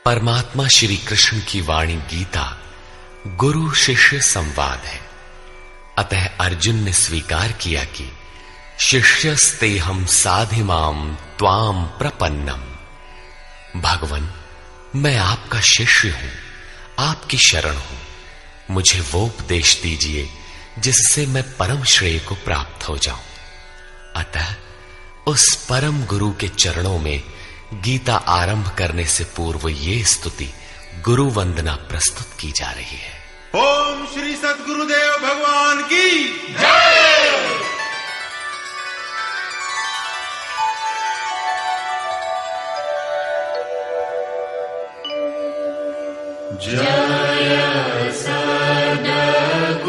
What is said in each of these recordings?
परमात्मा श्री कृष्ण की वाणी गीता गुरु शिष्य संवाद है। अतः अर्जुन ने स्वीकार किया कि शिष्यस्तेहं साधिमाम त्वाम प्रपन्नम। भगवन, मैं आपका शिष्य हूं, आपकी शरण हूं। मुझे वो उपदेश दीजिए जिससे मैं परम श्रेय को प्राप्त हो जाऊं। अतः उस परम गुरु के चरणों में गीता आरंभ करने से पूर्व ये स्तुति गुरु वंदना प्रस्तुत की जा रही है। ओम श्री सद्गुरुदेव भगवान की जय। जय सद्गुरुदेवं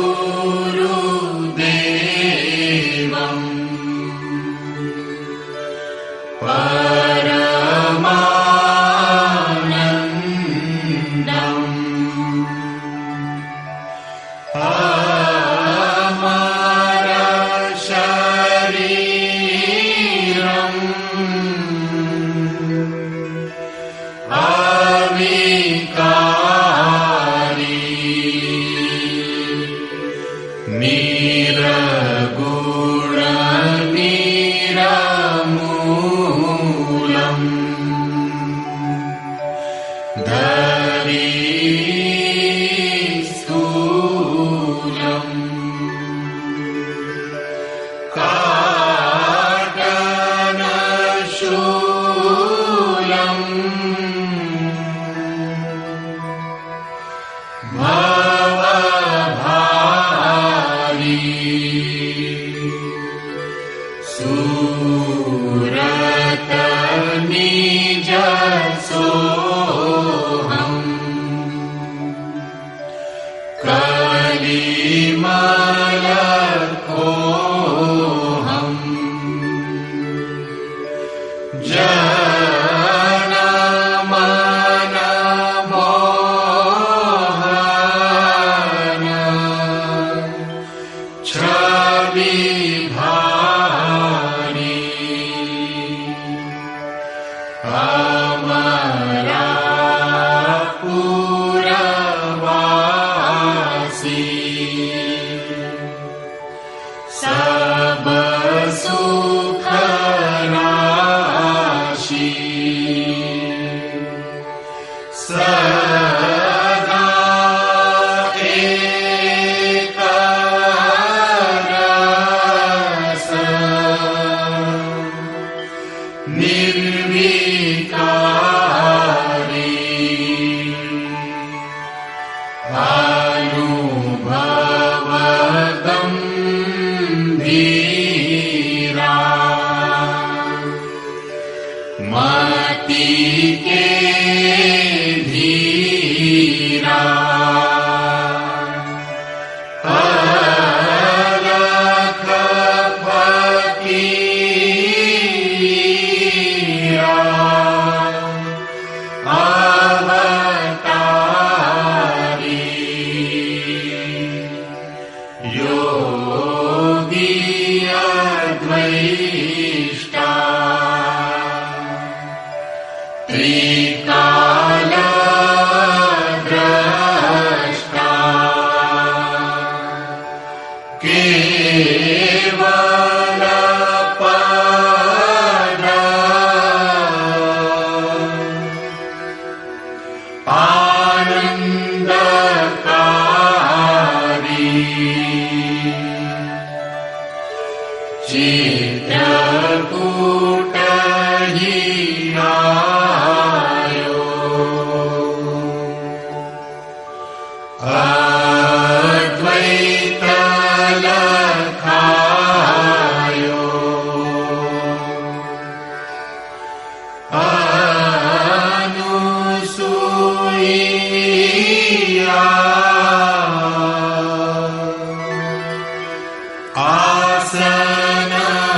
आसन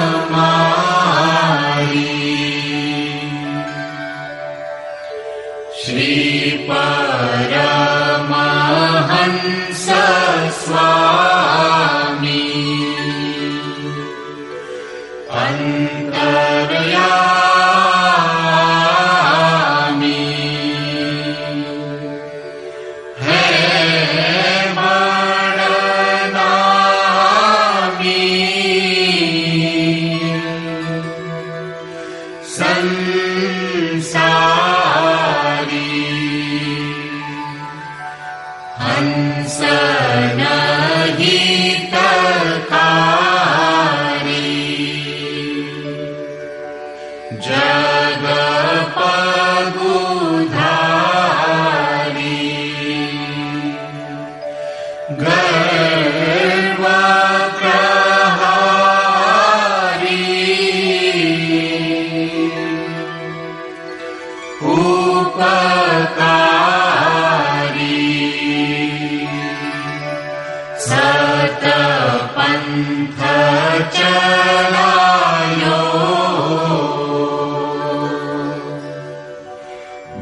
चलायो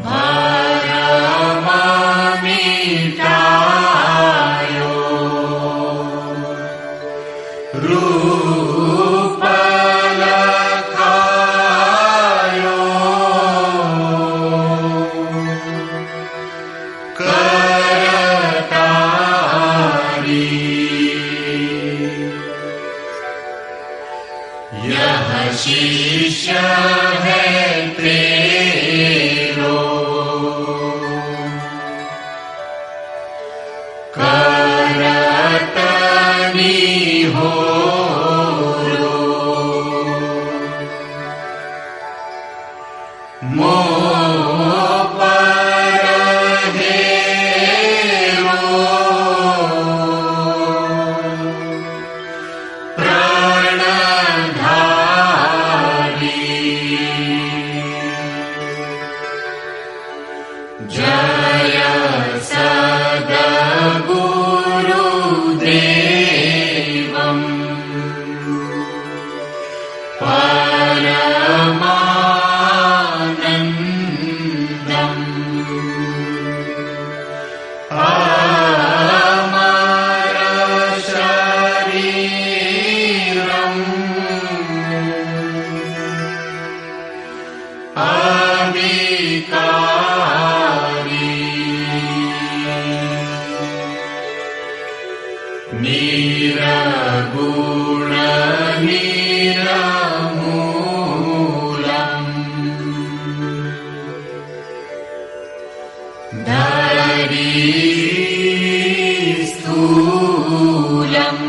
भरम मिटायो रूप लखायो करतारी यह शिष्य है तेरो करतनी हो मोह पर हेरो प्राणधारी जय सद्गुरुदेवम् परमानन्दम् अमर शरीरम् अविकारी निरगुण निरमूलम् धरी स्थूलम्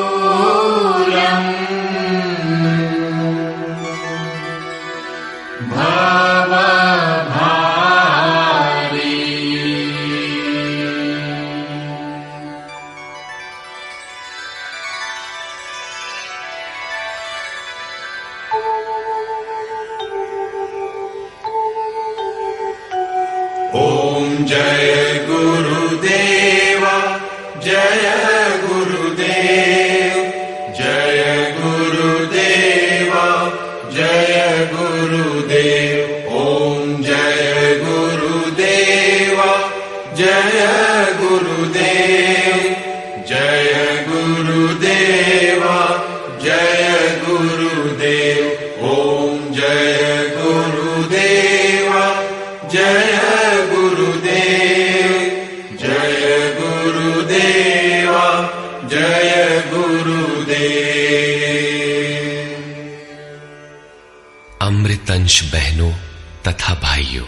काटलशूलम् भवभारी ओम जय गुरुदेव जय गुरुदेव जय गुरुदेव जय गुरुदेव ओम जय गुरुदेव जय गुरुदेव जय गुरुदेव जय गुरुदेव ओम जय गुरुदेव जय गुरुदेव जय गुरुदेव जय गुरुदेव। अमृतंश बहनों तथा भाइयों,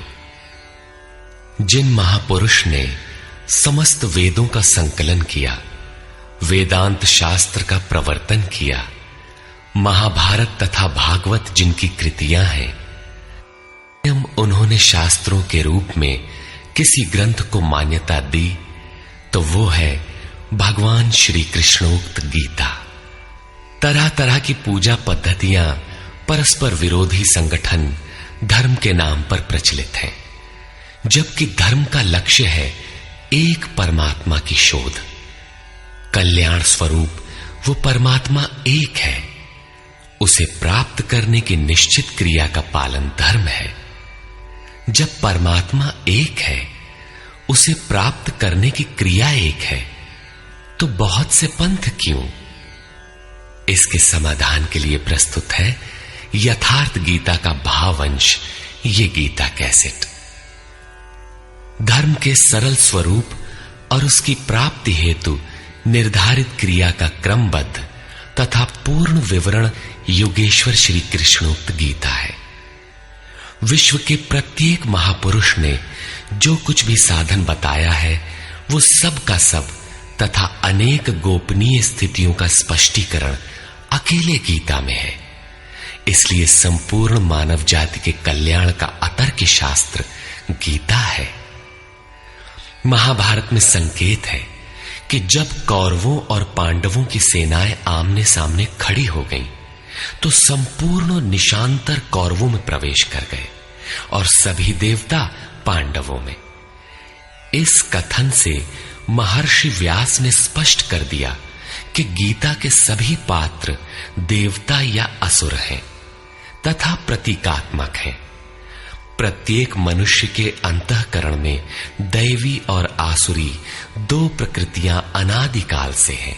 जिन महापुरुष ने समस्त वेदों का संकलन किया, वेदांत शास्त्र का प्रवर्तन किया, महाभारत तथा भागवत जिनकी कृतियां हैं, उन्होंने शास्त्रों के रूप में किसी ग्रंथ को मान्यता दी तो वो है भगवान श्री कृष्णोक्त गीता। तरह तरह की पूजा पद्धतियां परस्पर विरोधी संगठन धर्म के नाम पर प्रचलित हैं, जबकि धर्म का लक्ष्य है एक परमात्मा की शोध। कल्याण स्वरूप वो परमात्मा एक है, उसे प्राप्त करने की निश्चित क्रिया का पालन धर्म है। जब परमात्मा एक है, उसे प्राप्त करने की क्रिया एक है, तो बहुत से पंथ क्यों? इसके समाधान के लिए प्रस्तुत है यथार्थ गीता का भावांश, ये गीता कैसेट। धर्म के सरल स्वरूप और उसकी प्राप्ति हेतु निर्धारित क्रिया का क्रमबद्ध तथा पूर्ण विवरण योगेश्वर श्री कृष्णोक्त गीता है। विश्व के प्रत्येक महापुरुष ने जो कुछ भी साधन बताया है, वो सब का सब तथा अनेक गोपनीय स्थितियों का स्पष्टीकरण अकेले गीता में है। इसलिए संपूर्ण मानव जाति के कल्याण का अतर्क शास्त्र गीता है। महाभारत में संकेत है कि जब कौरवों और पांडवों की सेनाएं आमने सामने खड़ी हो गईं, तो संपूर्ण निशांतर कौरवों में प्रवेश कर गए और सभी देवता पांडवों में। इस कथन से महर्षि व्यास ने स्पष्ट कर दिया कि गीता के सभी पात्र देवता या असुर हैं तथा प्रतीकात्मक हैं। प्रत्येक मनुष्य के अंतःकरण में दैवी और आसुरी दो प्रकृतियां अनादिकाल से हैं।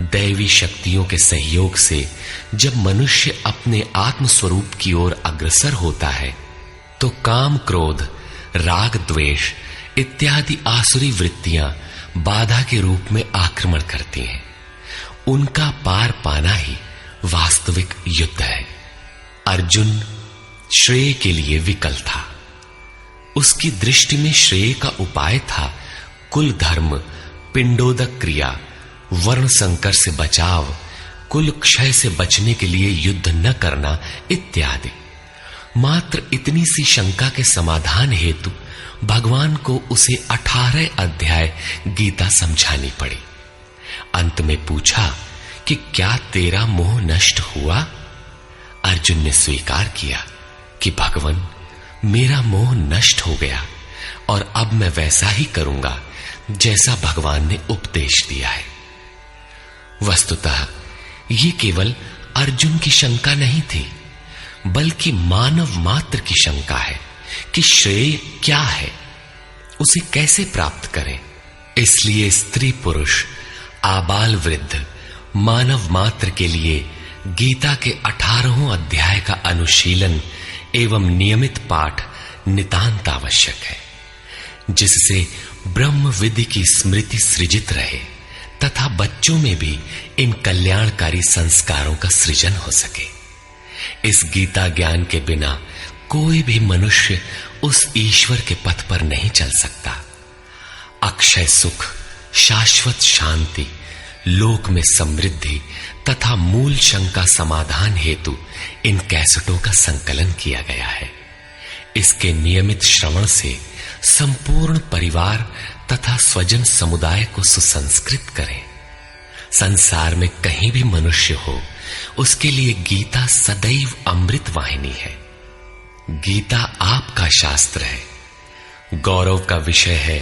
दैवी शक्तियों के सहयोग से जब मनुष्य अपने आत्म स्वरूप की ओर अग्रसर होता है तो काम, क्रोध, राग, द्वेष इत्यादि आसुरी वृत्तियां बाधा के रूप में आक्रमण करती हैं। उनका पार पाना ही वास्तविक युद्ध है। अर्जुन श्रेय के लिए विकल था। उसकी दृष्टि में श्रेय का उपाय था कुल धर्म, पिंडोदक क्रिया, वर्ण संकर से बचाव, कुल क्षय से बचने के लिए युद्ध न करना इत्यादि। मात्र इतनी सी शंका के समाधान हेतु भगवान को उसे 18 अध्याय गीता समझानी पड़ी। अंत में पूछा कि क्या तेरा मोह नष्ट हुआ? अर्जुन ने स्वीकार किया कि भगवान, मेरा मोह नष्ट हो गया और अब मैं वैसा ही करूंगा जैसा भगवान ने उपदेश दिया है। वस्तुतः ये केवल अर्जुन की शंका नहीं थी, बल्कि मानव मात्र की शंका है कि श्रेय क्या है, उसे कैसे प्राप्त करें। इसलिए स्त्री पुरुष, आबाल वृद्ध, मानव मात्र के लिए गीता के 18 अध्याय का अनुशीलन एवं नियमित पाठ नितांत आवश्यक है, जिससे ब्रह्म विधि की स्मृति सृजित रहे तथा बच्चों में भी इन कल्याणकारी संस्कारों का सृजन हो सके। इस गीता ज्ञान के बिना कोई भी मनुष्य उस ईश्वर के पथ पर नहीं चल सकता। अक्षय सुख, शाश्वत शांति, लोक में समृद्धि तथा मूल शंका समाधान हेतु इन कैसेटों का संकलन किया गया है। इसके नियमित श्रवण से संपूर्ण परिवार तथा स्वजन समुदाय को सुसंस्कृत करें। संसार में कहीं भी मनुष्य हो, उसके लिए गीता सदैव अमृत वाहिनी है। गीता आपका शास्त्र है। गौरव का विषय है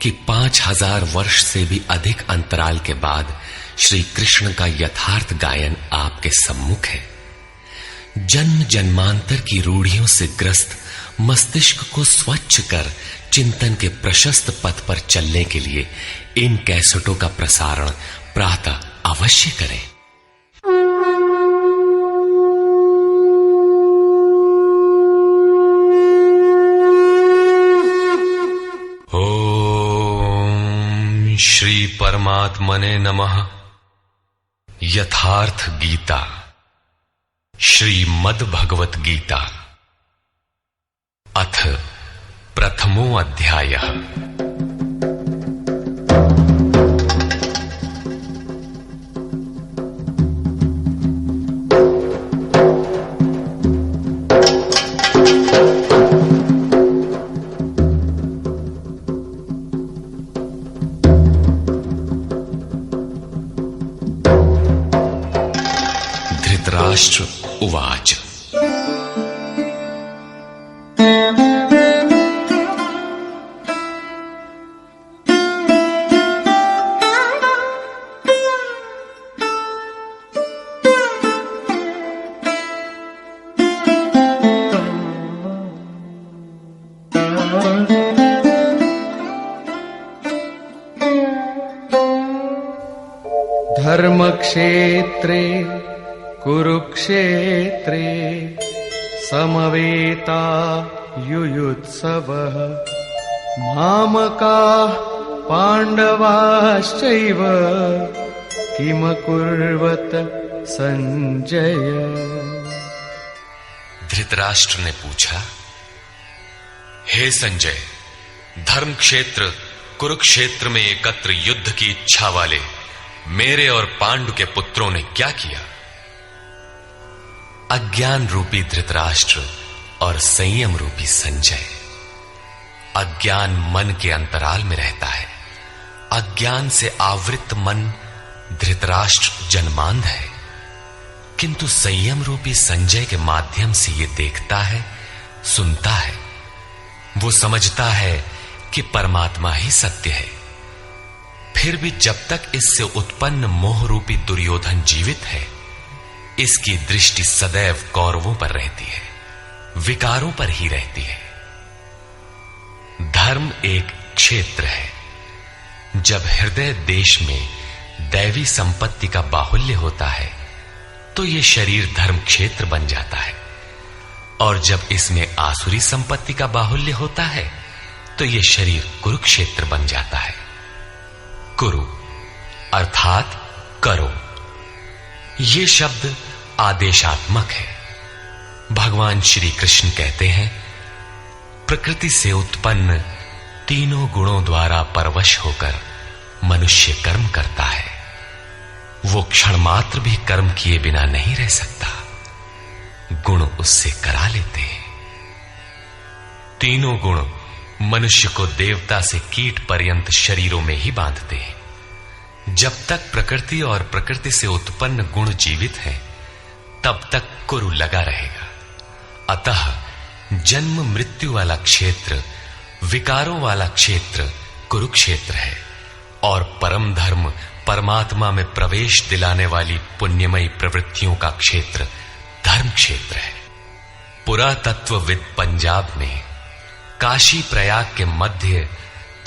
कि 5000 वर्ष से भी अधिक अंतराल के बाद श्री कृष्ण का यथार्थ गायन आपके सम्मुख है। जन्म जन्मांतर की रूढ़ियों से ग्रस्त मस्तिष्क को स्वच्छ कर चिंतन के प्रशस्त पथ पर चलने के लिए इन कैसेटों का प्रसारण प्रातः अवश्य करें। ओम श्री परमात्मने नमः। यथार्थ गीता, श्रीमद् भगवत गीता, अथ प्रथमो अध्यायः। धृतराष्ट्र उवाच। धर्मक्षेत्रे कुरुक्षेत्रे समवेता युयुत्सवः मामकाः पाण्डवाश्चैव किमकुर्वत संजय। धृतराष्ट्र ने पूछा, हे संजय, धर्म क्षेत्र कुरुक्षेत्र में एकत्र युद्ध की इच्छा वाले मेरे और पांडु के पुत्रों ने क्या किया? अज्ञान रूपी धृतराष्ट्र और संयम रूपी संजय। अज्ञान मन के अंतराल में रहता है। अज्ञान से आवृत मन धृतराष्ट्र जन्मांध है, किंतु संयम रूपी संजय के माध्यम से यह देखता है, सुनता है, वो समझता है कि परमात्मा ही सत्य है। फिर भी जब तक इससे उत्पन्न मोह रूपी दुर्योधन जीवित है, इसकी दृष्टि सदैव कौरवों पर रहती है, विकारों पर ही रहती है। धर्म एक क्षेत्र है। जब हृदय देश में दैवी संपत्ति का बाहुल्य होता है तो यह शरीर धर्म क्षेत्र बन जाता है, और जब इसमें आसुरी संपत्ति का बाहुल्य होता है तो यह शरीर कुरुक्षेत्र बन जाता है। कुरु अर्थात करो। यह शब्द आदेशात्मक है। भगवान श्री कृष्ण कहते हैं, प्रकृति से उत्पन्न तीनों गुणों द्वारा परवश होकर मनुष्य कर्म करता है। वो क्षण मात्र भी कर्म किए बिना नहीं रह सकता, गुण उससे करा लेते हैं। तीनों गुण मनुष्य को देवता से कीट पर्यंत शरीरों में ही बांधते हैं। जब तक प्रकृति और प्रकृति से उत्पन्न गुण जीवित हैं, तब तक कुरु लगा रहेगा। अतः जन्म मृत्यु वाला क्षेत्र, विकारों वाला क्षेत्र कुरुक्षेत्र है, और परम धर्म परमात्मा में प्रवेश दिलाने वाली पुण्यमयी प्रवृत्तियों का क्षेत्र धर्म क्षेत्र है। पुरातत्वविद पंजाब में काशी प्रयाग के मध्य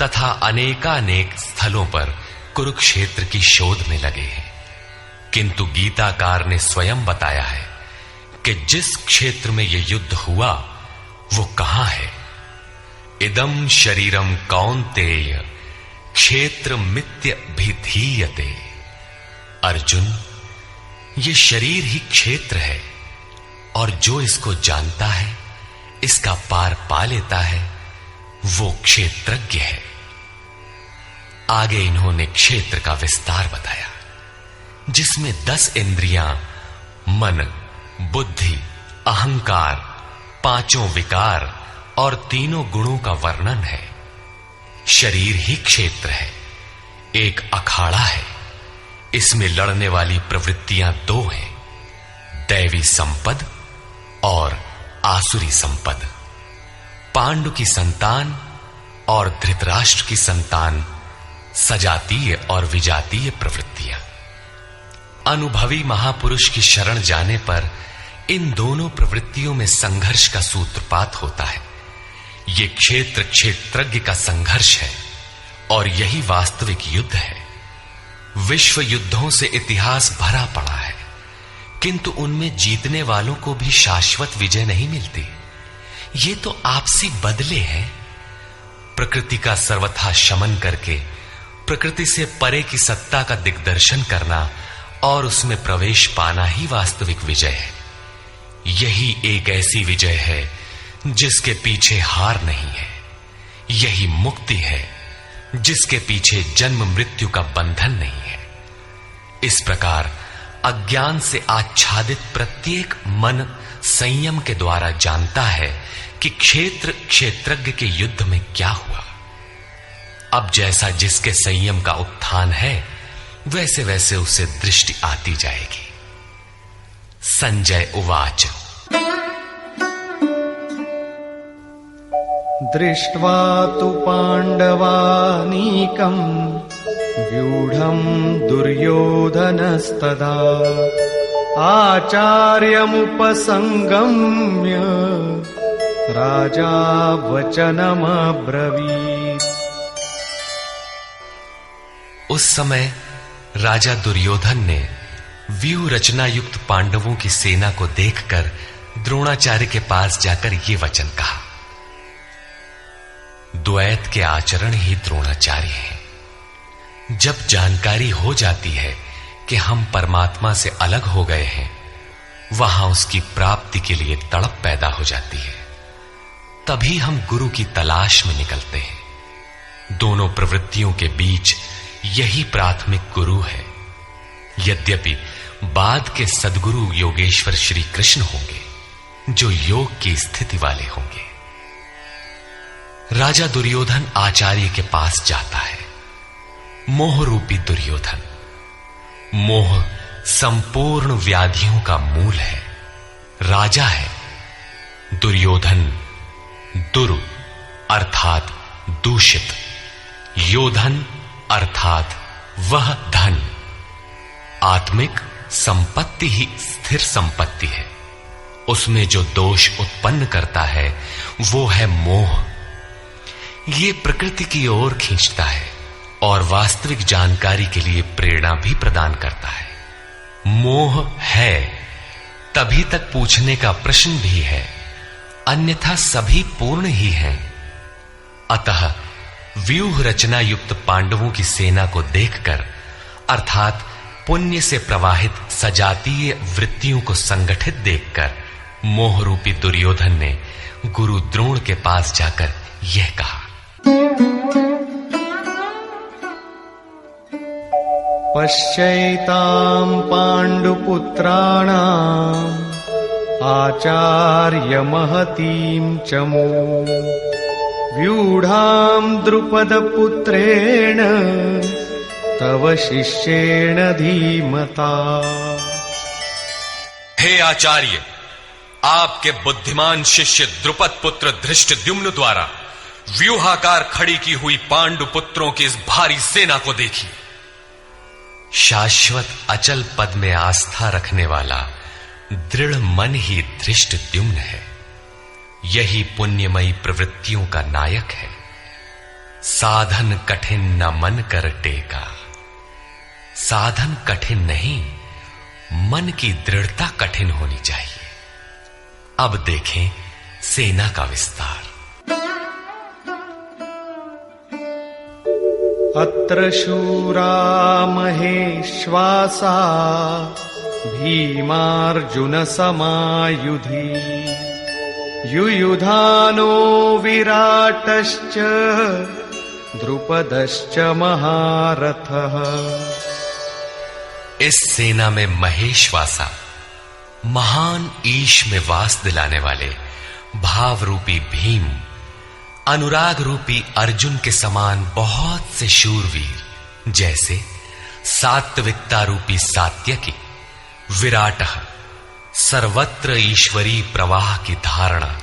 तथा अनेकानेक स्थलों पर कुरुक्षेत्र की शोध में लगे हैं, किंतु गीताकार ने स्वयं बताया है कि जिस क्षेत्र में यह युद्ध हुआ वो कहां है। इदम शरीरम कौन्तेय क्षेत्र मित्य भिधीयते। अर्जुन, ये शरीर ही क्षेत्र है, और जो इसको जानता है, इसका पार पा लेता है, वो क्षेत्रज्ञ है। आगे इन्होंने क्षेत्र का विस्तार बताया, जिसमें 10 इंद्रियां, मन, बुद्धि, अहंकार, 5 विकार और 3 गुणों का वर्णन है। शरीर ही क्षेत्र है, एक अखाड़ा है। इसमें लड़ने वाली प्रवृत्तियां 2 हैं, दैवी संपद और आसुरी संपद। पांडु की संतान और धृतराष्ट्र की संतान सजातीय और विजातीय प्रवृत्तियां। अनुभवी महापुरुष की शरण जाने पर इन दोनों प्रवृत्तियों में संघर्ष का सूत्रपात होता है। यह क्षेत्र क्षेत्रज्ञ का संघर्ष है, और यही वास्तविक युद्ध है। विश्व युद्धों से इतिहास भरा पड़ा है, किंतु उनमें जीतने वालों को भी शाश्वत विजय नहीं मिलती। ये तो आपसी बदले हैं। प्रकृति का सर्वथा शमन करके प्रकृति से परे की सत्ता का दिग्दर्शन करना और उसमें प्रवेश पाना ही वास्तविक विजय है। यही एक ऐसी विजय है जिसके पीछे हार नहीं है। यही मुक्ति है जिसके पीछे जन्म मृत्यु का बंधन नहीं है। इस प्रकार अज्ञान से आच्छादित प्रत्येक मन संयम के द्वारा जानता है कि क्षेत्र क्षेत्रज्ञ के युद्ध में क्या हुआ। अब जैसा जिसके संयम का उत्थान है, वैसे वैसे उसे दृष्टि आती जाएगी। संजय उवाच। दृष्ट्वा तु पाण्डवानीकम् व्यूढम् दुर्योधनस्तदा आचार्यमुपसंगम्य राजा वचनमब्रवीत्। उस समय राजा दुर्योधन ने व्यूह रचना युक्त पांडवों की सेना को देखकर द्रोणाचार्य के पास जाकर ये वचन कहा। द्वैत के आचरण ही द्रोणाचार्य हैं। जब जानकारी हो जाती है कि हम परमात्मा से अलग हो गए हैं, वहां उसकी प्राप्ति के लिए तड़प पैदा हो जाती है। तभी हम गुरु की तलाश में निकलते हैं। दोनों प्रवृत्तियों के बीच यही प्राथमिक गुरु है। यद्यपि बाद के सद्गुरु योगेश्वर श्री कृष्ण होंगे, जो योग की स्थिति वाले होंगे। राजा दुर्योधन आचार्य के पास जाता है। मोह रूपी दुर्योधन। मोह संपूर्ण व्याधियों का मूल है। राजा है, दुर्योधन दुरु अर्थात दूषित, योधन अर्थात वह धन। आत्मिक संपत्ति ही स्थिर संपत्ति है। उसमें जो दोष उत्पन्न करता है वो है मोह। ये प्रकृति की ओर खींचता है और वास्तविक जानकारी के लिए प्रेरणा भी प्रदान करता है। मोह है तभी तक पूछने का प्रश्न भी है, अन्यथा सभी पूर्ण ही हैं। अतः व्यूह रचना युक्त पांडवों की सेना को देखकर, अर्थात पुण्य से प्रवाहित सजातीय वृत्तियों को संगठित देखकर, मोह रूपी दुर्योधन ने गुरु द्रोण के पास जाकर यह कहा, पश्यैतां पाण्डुपुत्राणाम् आचार्य महतीं चमू व्यूढां द्रुपदपुत्रेण तव शिष्येण धीमता। हे आचार्य, आपके बुद्धिमान शिष्य द्रुपद पुत्र धृष्टद्युम्न द्वारा व्यूहाकार खड़ी की हुई पांडु पुत्रों की इस भारी सेना को देखिए। शाश्वत अचल पद में आस्था रखने वाला दृढ़ मन ही धृष्टद्युम्न है। यही पुण्यमयी प्रवृत्तियों का नायक है। साधन कठिन न मन कर टेका। साधन कठिन नहीं, मन की दृढ़ता कठिन होनी चाहिए। अब देखें सेना का विस्तार। अत्र शूरा महेश्वासा भीमार्जुन समायुधि युयुधानो विराटश्च द्रुपदश्च महारथः। इस सेना में महेश्वासा, महान ईश में वास दिलाने वाले भाव रूपी भीम, अनुराग रूपी अर्जुन के समान बहुत से शूरवीर, जैसे सात्विकता रूपी सात्यकी, विराट सर्वत्र ईश्वरी प्रवाह की धारणा,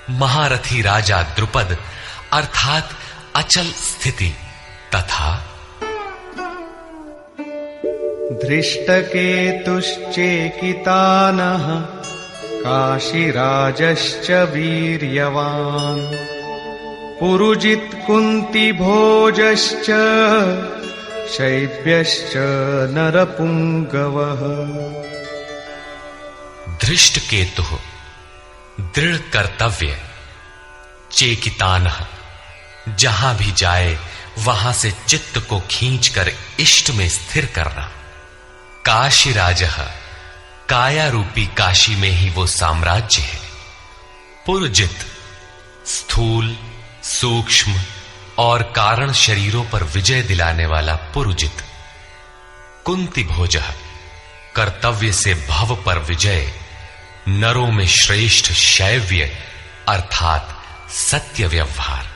महारथी राजा द्रुपद अर्थात अचल स्थिति, तथा धृष्टकेतुश्चेकितानः काशीराजश्च वीर्यवान् पुरुजित् कुन्तिभोजश्च शैब्यश्च नरपुंगवः। धृष्टकेतु दृढ़ कर्तव्य, चेकितानः जहां भी जाए वहां से चित्त को खींचकर इष्ट में स्थिर करना, काशीराजः काया रूपी काशी में ही वो साम्राज्य है, पुरुजित स्थूल सूक्ष्म और कारण शरीरों पर विजय दिलाने वाला पुरुजित, कुंती भोजः कर्तव्य से भव पर विजय, नरों में श्रेष्ठ शैव्य अर्थात सत्य व्यवहार।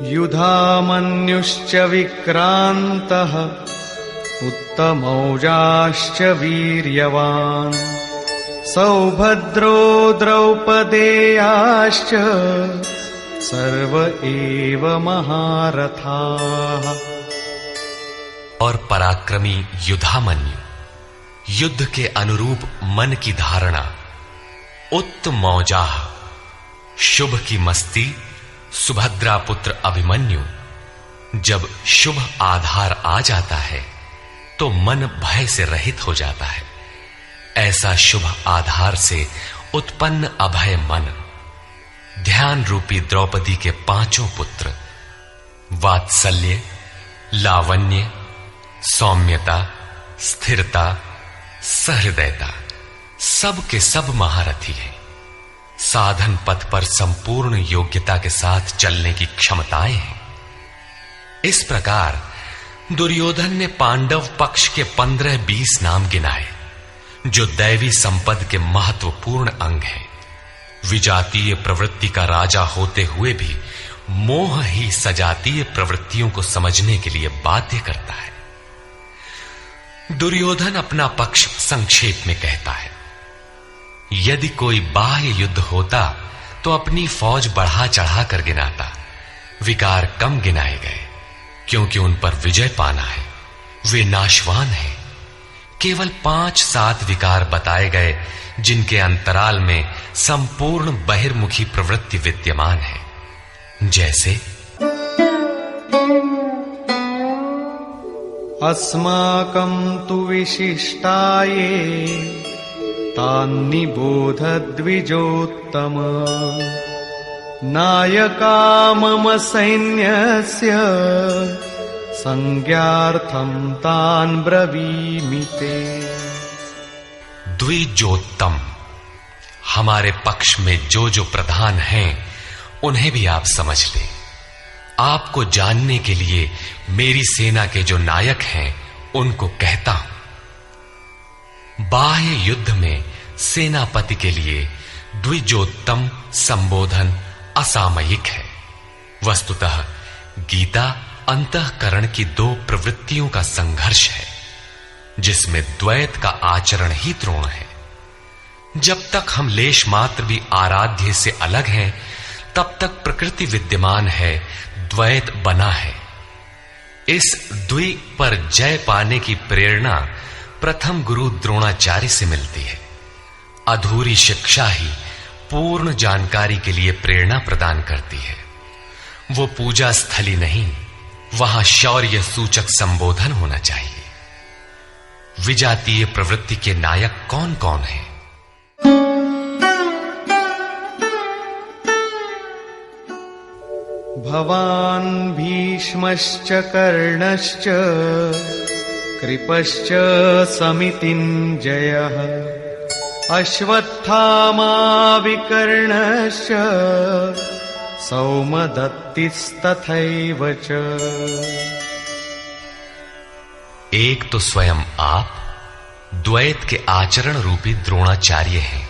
युधामन्युश्च विक्रान्तः उत्तमौजाश्च वीर्यवान् सौभद्रो द्रौपदेयाश्च सर्व एव महारथाः। और पराक्रमी युधामन्यु, युद्ध के अनुरूप मन की धारणा, उत्तमौजाः शुभ की मस्ती, सुभद्रा पुत्र अभिमन्यु। जब शुभ आधार आ जाता है तो मन भय से रहित हो जाता है। ऐसा शुभ आधार से उत्पन्न अभय मन, ध्यान रूपी द्रौपदी के पांचों पुत्र वात्सल्य, लावण्य, सौम्यता, स्थिरता, सहृदयता, सब के सब महारथी हैं। साधन पथ पर संपूर्ण योग्यता के साथ चलने की क्षमताएं हैं। इस प्रकार दुर्योधन ने पांडव पक्ष के 15-20 नाम गिनाए, जो दैवी संपद के महत्वपूर्ण अंग हैं। विजातीय प्रवृत्ति का राजा होते हुए भी मोह ही सजातीय प्रवृत्तियों को समझने के लिए बाध्य करता है। दुर्योधन अपना पक्ष संक्षेप में कहता है, यदि कोई बाह्य युद्ध होता तो अपनी फौज बढ़ा चढ़ा कर गिनाता। विकार कम गिनाए गए, क्योंकि उन पर विजय पाना है। वे नाशवान हैं। केवल 5-7 विकार बताए गए, जिनके अंतराल में संपूर्ण बहिर्मुखी प्रवृत्ति विद्यमान है। जैसे अस्माकं तु विशिष्टाये तान्निबोध द्विजोत्तम नायका मम सैन्यस्य संज्ञार्थं तान् ब्रवीमि ते। द्विजोत्तम, हमारे पक्ष में जो प्रधान हैं उन्हें भी आप समझ लें। आपको जानने के लिए मेरी सेना के जो नायक हैं उनको कहता हूं। बाह्य युद्ध में सेनापति के लिए द्विजोत्तम संबोधन असामयिक है। वस्तुतः गीता अंतःकरण की 2 प्रवृत्तियों का संघर्ष है, जिसमें द्वैत का आचरण ही द्रोण है। जब तक हम लेश मात्र भी आराध्य से अलग हैं, तब तक प्रकृति विद्यमान है, द्वैत बना है। इस द्वि पर जय पाने की प्रेरणा प्रथम गुरु द्रोणाचार्य से मिलती है। अधूरी शिक्षा ही पूर्ण जानकारी के लिए प्रेरणा प्रदान करती है। वो पूजा स्थली नहीं, वहां शौर्य सूचक संबोधन होना चाहिए। विजातीय प्रवृत्ति के नायक कौन कौन हैं? भवान् भीष्मश्च कर्णश्च कृपश्च समितिञ्जयः अश्वत्थामा विकर्णश्च सौमदत्तिस्तथैव च। एक तो स्वयं आप द्वैत के आचरण रूपी द्रोणाचार्य हैं।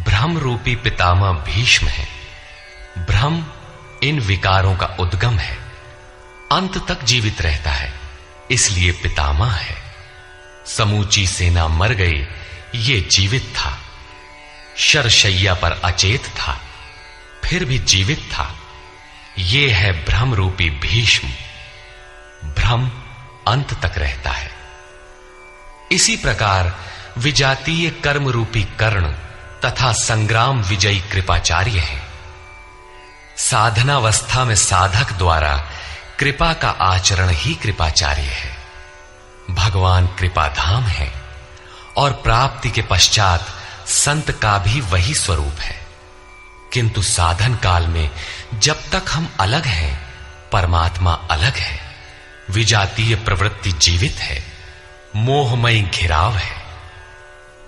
भ्रम रूपी पितामह भीष्म है। भ्रम इन विकारों का उद्गम है, अंत तक जीवित रहता है, इसलिए पितामह है। समूची सेना मर गई, ये जीवित था। शरशैया पर अचेत था, फिर भी जीवित था। ये है भ्रम रूपी भीष्म। भ्रम अंत तक रहता है। इसी प्रकार विजातीय कर्म रूपी कर्ण तथा संग्राम विजयी कृपाचार्य है। साधनावस्था में साधक द्वारा कृपा का आचरण ही कृपाचार्य है। भगवान कृपाधाम है और प्राप्ति के पश्चात संत का भी वही स्वरूप है। किंतु साधन काल में जब तक हम अलग हैं, परमात्मा अलग है। विजातीय प्रवृत्ति जीवित है, मोहमयी घिराव है।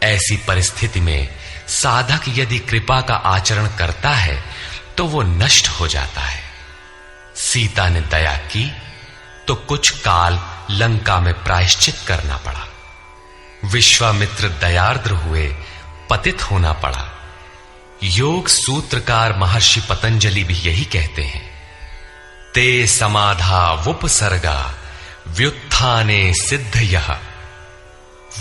ऐसी परिस्थिति में साधक यदि कृपा का आचरण करता है तो वो नष्ट हो जाता है। सीता ने दया की तो कुछ काल लंका में प्रायश्चित करना पड़ा। विश्वामित्र दयार्द्र हुए, पतित होना पड़ा। योग सूत्रकार महर्षि पतंजलि भी यही कहते हैं, ते समाधा वुपसर्गा व्युत्थाने सिद्धयः।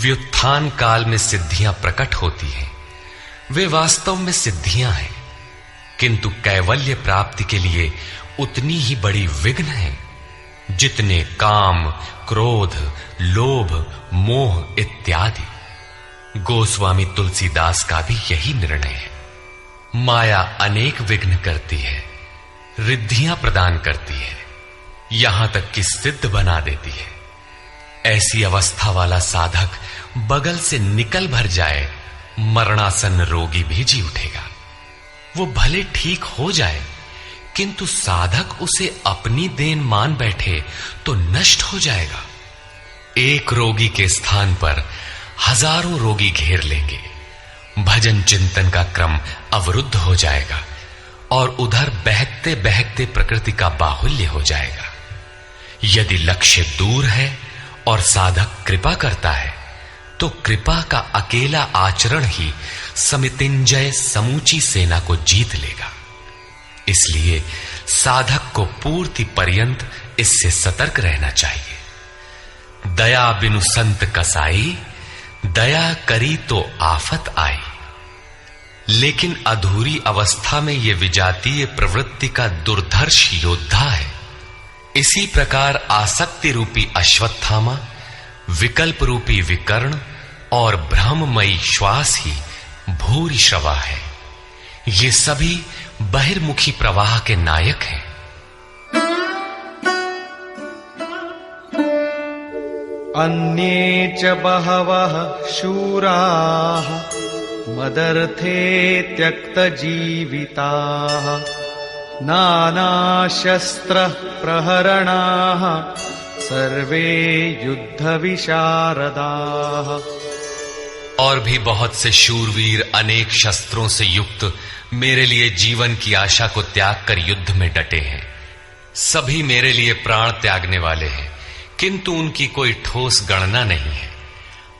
व्युत्थान काल में सिद्धियां प्रकट होती हैं, वे वास्तव में सिद्धियां हैं, किंतु कैवल्य प्राप्ति के लिए उतनी ही बड़ी विघ्न है जितने काम, क्रोध, लोभ, मोह इत्यादि। गोस्वामी तुलसीदास का भी यही निर्णय है। माया अनेक विघ्न करती है, रिद्धियां प्रदान करती है, यहां तक कि सिद्ध बना देती है। ऐसी अवस्था वाला साधक बगल से निकल भर जाए, मरणासन रोगी भी जी उठेगा। वो भले ठीक हो जाए, किंतु साधक उसे अपनी देन मान बैठे तो नष्ट हो जाएगा। एक रोगी के स्थान पर हजारों रोगी घेर लेंगे। भजन चिंतन का क्रम अवरुद्ध हो जाएगा और उधर बहकते बहकते प्रकृति का बाहुल्य हो जाएगा। यदि लक्ष्य दूर है और साधक कृपा करता है तो कृपा का अकेला आचरण ही समितिंजय समूची सेना को जीत लेगा। इसलिए साधक को पूर्ति पर्यंत इससे सतर्क रहना चाहिए। दया बिनु संत कसाई, दया करी तो आफत आई। लेकिन अधूरी अवस्था में यह विजातीय प्रवृत्ति का दुर्धर्ष योद्धा है। इसी प्रकार आसक्ति रूपी अश्वत्थामा, विकल्प रूपी विकर्ण और भ्रममयी श्वास ही भूरिश्रवा है। ये सभी बहिर्मुखी प्रवाह के नायक हैं। अन्ये च बहवः शूराः मदर्थे त्यक्तजीविताः नानाशस्त्र प्रहरणाः सर्वे युद्धविशारदाः। और भी बहुत से शूरवीर अनेक शस्त्रों से युक्त मेरे लिए जीवन की आशा को त्याग कर युद्ध में डटे हैं। सभी मेरे लिए प्राण त्यागने वाले हैं, किंतु उनकी कोई ठोस गणना नहीं है।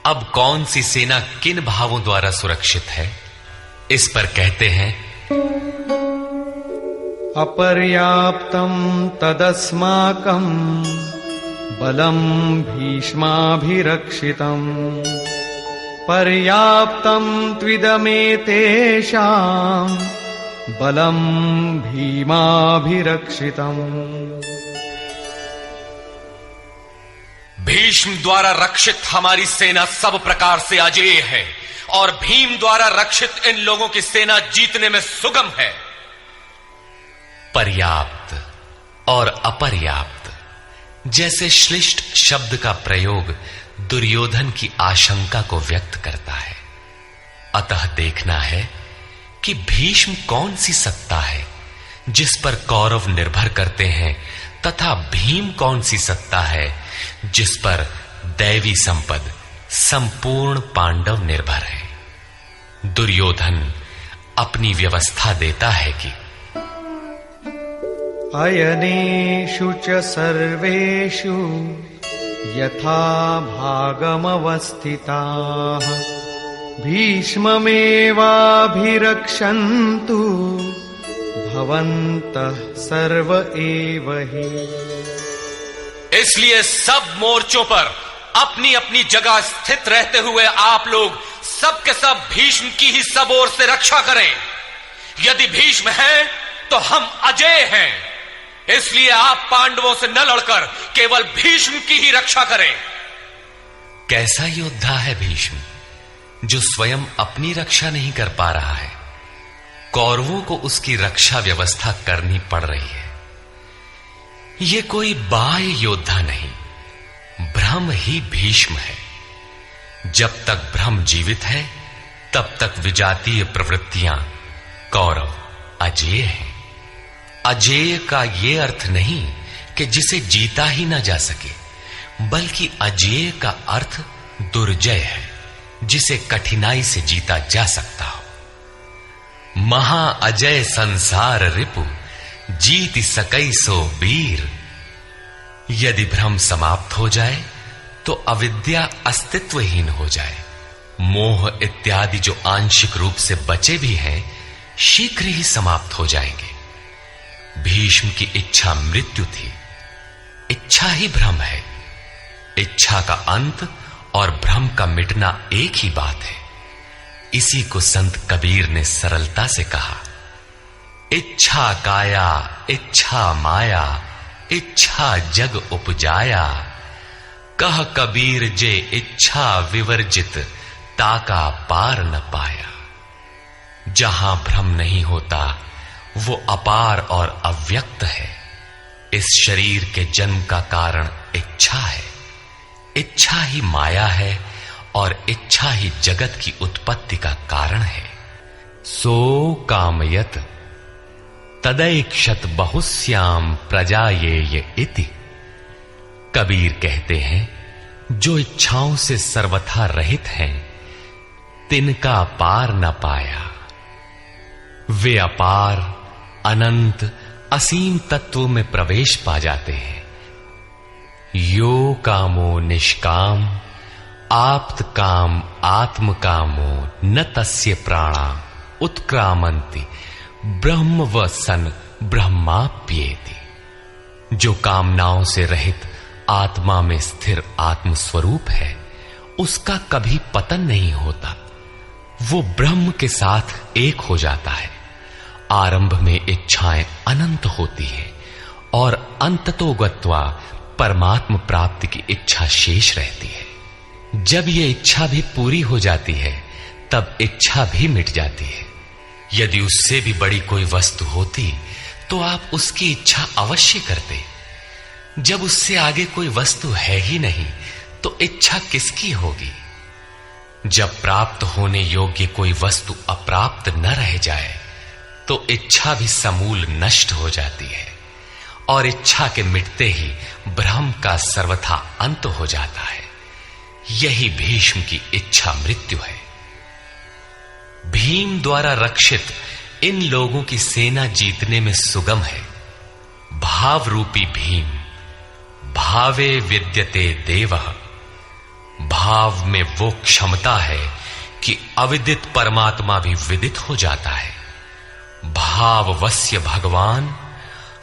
अब कौन सी सेना किन भावों द्वारा सुरक्षित है, इस पर कहते हैं अपर्याप्तं तदस्माकं बलं भीष्माभिरक्षितम् पर्याप्तं त्विदमेतेषां बलं भीमाभिरक्षितम्। भीष्म द्वारा रक्षित हमारी सेना सब प्रकार से अजेय है और भीम द्वारा रक्षित इन लोगों की सेना जीतने में सुगम है। पर्याप्त और अपर्याप्त जैसे श्लिष्ट शब्द का प्रयोग दुर्योधन की आशंका को व्यक्त करता है। अतः देखना है कि भीष्म कौन सी सत्ता है जिस पर कौरव निर्भर करते हैं, तथा भीम कौन सी सत्ता है जिस पर दैवी संपद संपूर्ण पांडव निर्भर है। दुर्योधन अपनी व्यवस्था देता है कि अयनेषु च सर्वेषु यथा भागमवस्थिताः भीष्ममेवाभिरक्षन्तु भवन्तः सर्व एव हि। इसलिए सब मोर्चों पर अपनी अपनी जगह स्थित रहते हुए आप लोग सबके सब भीष्म की ही सब ओर से रक्षा करें। यदि भीष्म है तो हम अजेय हैं, इसलिए आप पांडवों से न लड़कर केवल भीष्म की ही रक्षा करें। कैसा योद्धा है भीष्म जो स्वयं अपनी रक्षा नहीं कर पा रहा है, कौरवों को उसकी रक्षा व्यवस्था करनी पड़ रही है। ये कोई बाह्य योद्धा नहीं, ब्रह्म ही भीष्म है। जब तक ब्रह्म जीवित है तब तक विजातीय प्रवृत्तियां कौरव अजेय हैं। अजेय का यह अर्थ नहीं कि जिसे जीता ही ना जा सके, बल्कि अजेय का अर्थ दुर्जय है, जिसे कठिनाई से जीता जा सकता हो। महा अजय संसार रिपु जीत सकई सो वीर। यदि भ्रम समाप्त हो जाए तो अविद्या अस्तित्वहीन हो जाए। मोह इत्यादि जो आंशिक रूप से बचे भी हैं, शीघ्र ही समाप्त हो जाएंगे। भीष्म की इच्छा मृत्यु थी, इच्छा ही भ्रम है। इच्छा का अंत और भ्रम का मिटना एक ही बात है। इसी को संत कबीर ने सरलता से कहा, इच्छा काया इच्छा माया इच्छा जग उपजाया। कह कबीर जे इच्छा विवर्जित ताका पार न पाया। जहां भ्रम नहीं होता वो अपार और अव्यक्त है। इस शरीर के जन्म का कारण इच्छा है, इच्छा ही माया है और इच्छा ही जगत की उत्पत्ति का कारण है। सो कामयत तदैक्षत बहुश्याम प्रजायेय इति। कबीर कहते हैं, जो इच्छाओं से सर्वथा रहित हैं, तिनका पार न पाया। वे अपार अनंत असीम तत्व में प्रवेश पा जाते हैं। यो कामो निष्काम आप्त काम आत्म कामो न तस्य प्राणा उत्क्रामंति ब्रह्म व सन ब्रह्माप्येति। जो कामनाओं से रहित आत्मा में स्थिर आत्म स्वरूप है, उसका कभी पतन नहीं होता। वो ब्रह्म के साथ एक हो जाता है। आरंभ में इच्छाएं अनंत होती हैं और अंततो गत्वा परमात्म प्राप्ति की इच्छा शेष रहती है। जब ये इच्छा भी पूरी हो जाती है तब इच्छा भी मिट जाती है। यदि उससे भी बड़ी कोई वस्तु होती तो आप उसकी इच्छा अवश्य करते। जब उससे आगे कोई वस्तु है ही नहीं तो इच्छा किसकी होगी? जब प्राप्त होने योग्य कोई वस्तु अप्राप्त न रह जाए तो इच्छा भी समूल नष्ट हो जाती है और इच्छा के मिटते ही ब्रह्म का सर्वथा अंत हो जाता है। यही भीष्म की इच्छा मृत्यु है। भीम द्वारा रक्षित इन लोगों की सेना जीतने में सुगम है। भाव रूपी भीम भावे विद्यते देवः। भाव में वो क्षमता है कि अविदित परमात्मा भी विदित हो जाता है। भाववस्य भगवान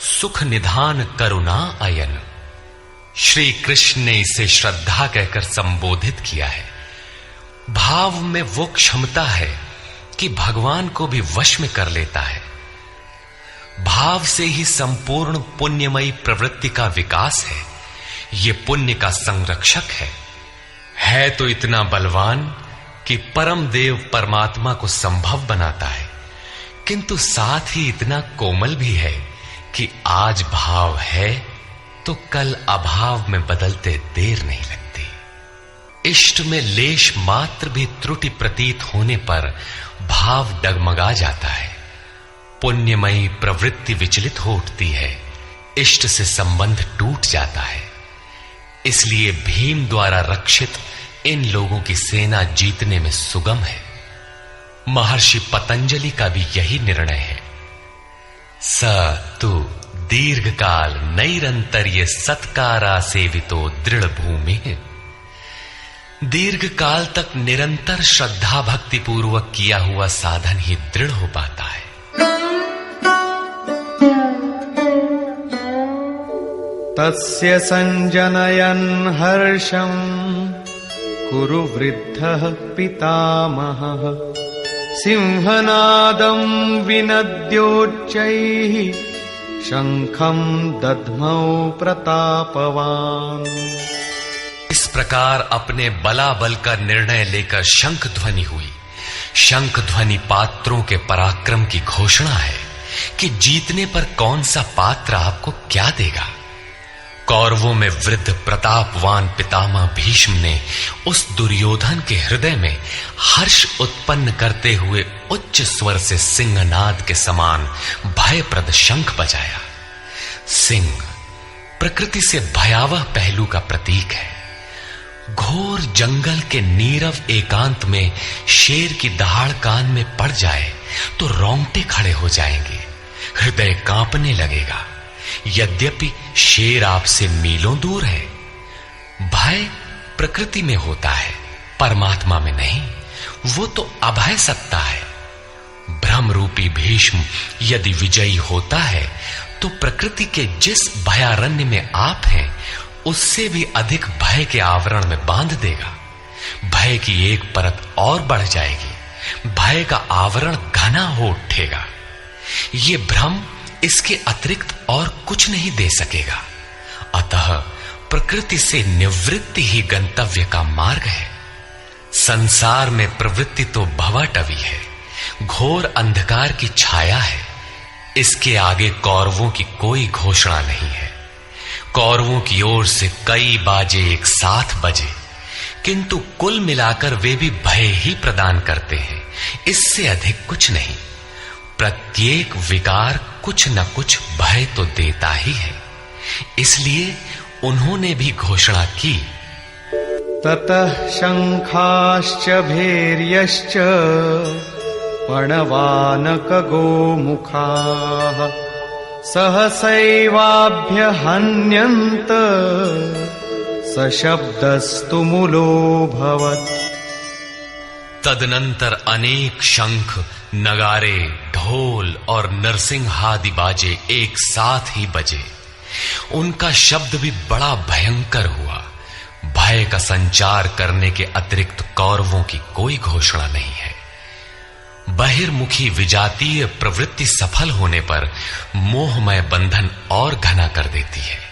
सुख निधान करुणा अयन। श्री कृष्ण ने इसे श्रद्धा कहकर संबोधित किया है। भाव में वो क्षमता है कि भगवान को भी वश में कर लेता है। भाव से ही संपूर्ण पुण्यमयी प्रवृत्ति का विकास है। ये पुण्य का संरक्षक है तो इतना बलवान कि परम देव परमात्मा को संभव बनाता है, किंतु साथ ही इतना कोमल भी है कि आज भाव है तो कल अभाव में बदलते देर नहीं लगती। इष्ट में लेश मात्र भी त्रुटि प्रतीत होने पर भाव डगमगा जाता है। पुण्यमयी प्रवृत्ति विचलित हो उठती है, इष्ट से संबंध टूट जाता है। इसलिए भीम द्वारा रक्षित इन लोगों की सेना जीतने में सुगम है। महर्षि पतंजलि का भी यही निर्णय है। स तु दीर्घ काल नैरंतर्य सत्कारा सेवितो दृढ़ भूमि। दीर्घ काल तक निरंतर श्रद्धा भक्ति पूर्वक किया हुआ साधन ही दृढ़ हो पाता है। तस्य संजनयन् हर्षं कुरु वृद्धः पितामहः। सिंहनादं विनद्योच्चैः शंखं दद्मौ प्रतापवान। इस प्रकार अपने बलाबल का निर्णय लेकर शंख ध्वनि हुई। शंख ध्वनि पात्रों के पराक्रम की घोषणा है कि जीतने पर कौन सा पात्र आपको क्या देगा। कौरवों में वृद्ध प्रतापवान पितामह भीष्म ने उस दुर्योधन के हृदय में हर्ष उत्पन्न करते हुए उच्च स्वर से सिंहनाद के समान भयप्रद शंख बजाया। सिंह प्रकृति से भयावह पहलू का प्रतीक है। घोर जंगल के नीरव एकांत में शेर की दहाड़ कान में पड़ जाए तो रोंगटे खड़े हो जाएंगे, हृदय कांपने लगेगा। यद्यपि शेर आपसे मीलों दूर है। भय प्रकृति में होता है, परमात्मा में नहीं। वो तो अभय सत्ता है। भ्रम रूपी भीष्म यदि विजयी होता है तो प्रकृति के जिस भयारण्य में आप हैं उससे भी अधिक भय के आवरण में बांध देगा। भय की एक परत और बढ़ जाएगी, भय का आवरण घना हो उठेगा। ये भ्रम इसके अतिरिक्त और कुछ नहीं दे सकेगा। अतः प्रकृति से निवृत्ति ही गंतव्य का मार्ग है। संसार में प्रवृत्ति तो भवाटवी है, घोर अंधकार की छाया है। इसके आगे कौरवों की कोई घोषणा नहीं है। कौरवों की ओर से कई बाजे एक साथ बजे, किंतु कुल मिलाकर वे भी भय ही प्रदान करते हैं, इससे अधिक कुछ नहीं। प्रत्येक विकार कुछ न कुछ भय तो देता ही है। इसलिए उन्होंने भी घोषणा की, ततः शंखाश्च भैर्यश्च पणवानक गोमुखाः सहसैवाभ्य हन्यन्त सशब्दस्तु मूलोऽभवत्। तदनंतर अनेक शंख, नगारे, ढोल और नरसिंहादि बाजे एक साथ ही बजे। उनका शब्द भी बड़ा भयंकर हुआ। भय का संचार करने के अतिरिक्त कौरवों की कोई घोषणा नहीं है। बहिर्मुखी विजातीय प्रवृत्ति सफल होने पर मोहमय बंधन और घना कर देती है।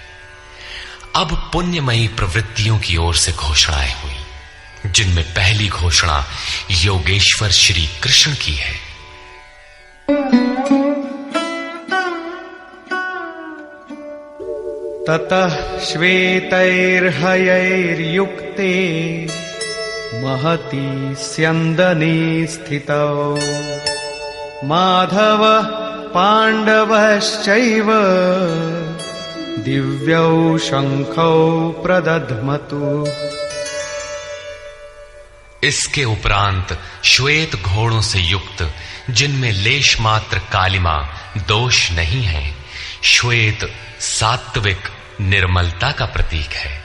अब पुण्यमयी प्रवृत्तियों की ओर से घोषणाएं हुई, जिनमें पहली घोषणा योगेश्वर श्री कृष्ण की है। ततः श्वेतैर्हयैर्युक्ते महती स्यन्दने स्थितौ माधव पाण्डवश्चैव दिव्यौ शंखौ प्रदध्मतु। इसके उपरांत श्वेत घोड़ों से युक्त, जिनमें लेश मात्र कालिमा दोष नहीं है, श्वेत सात्विक निर्मलता का प्रतीक है।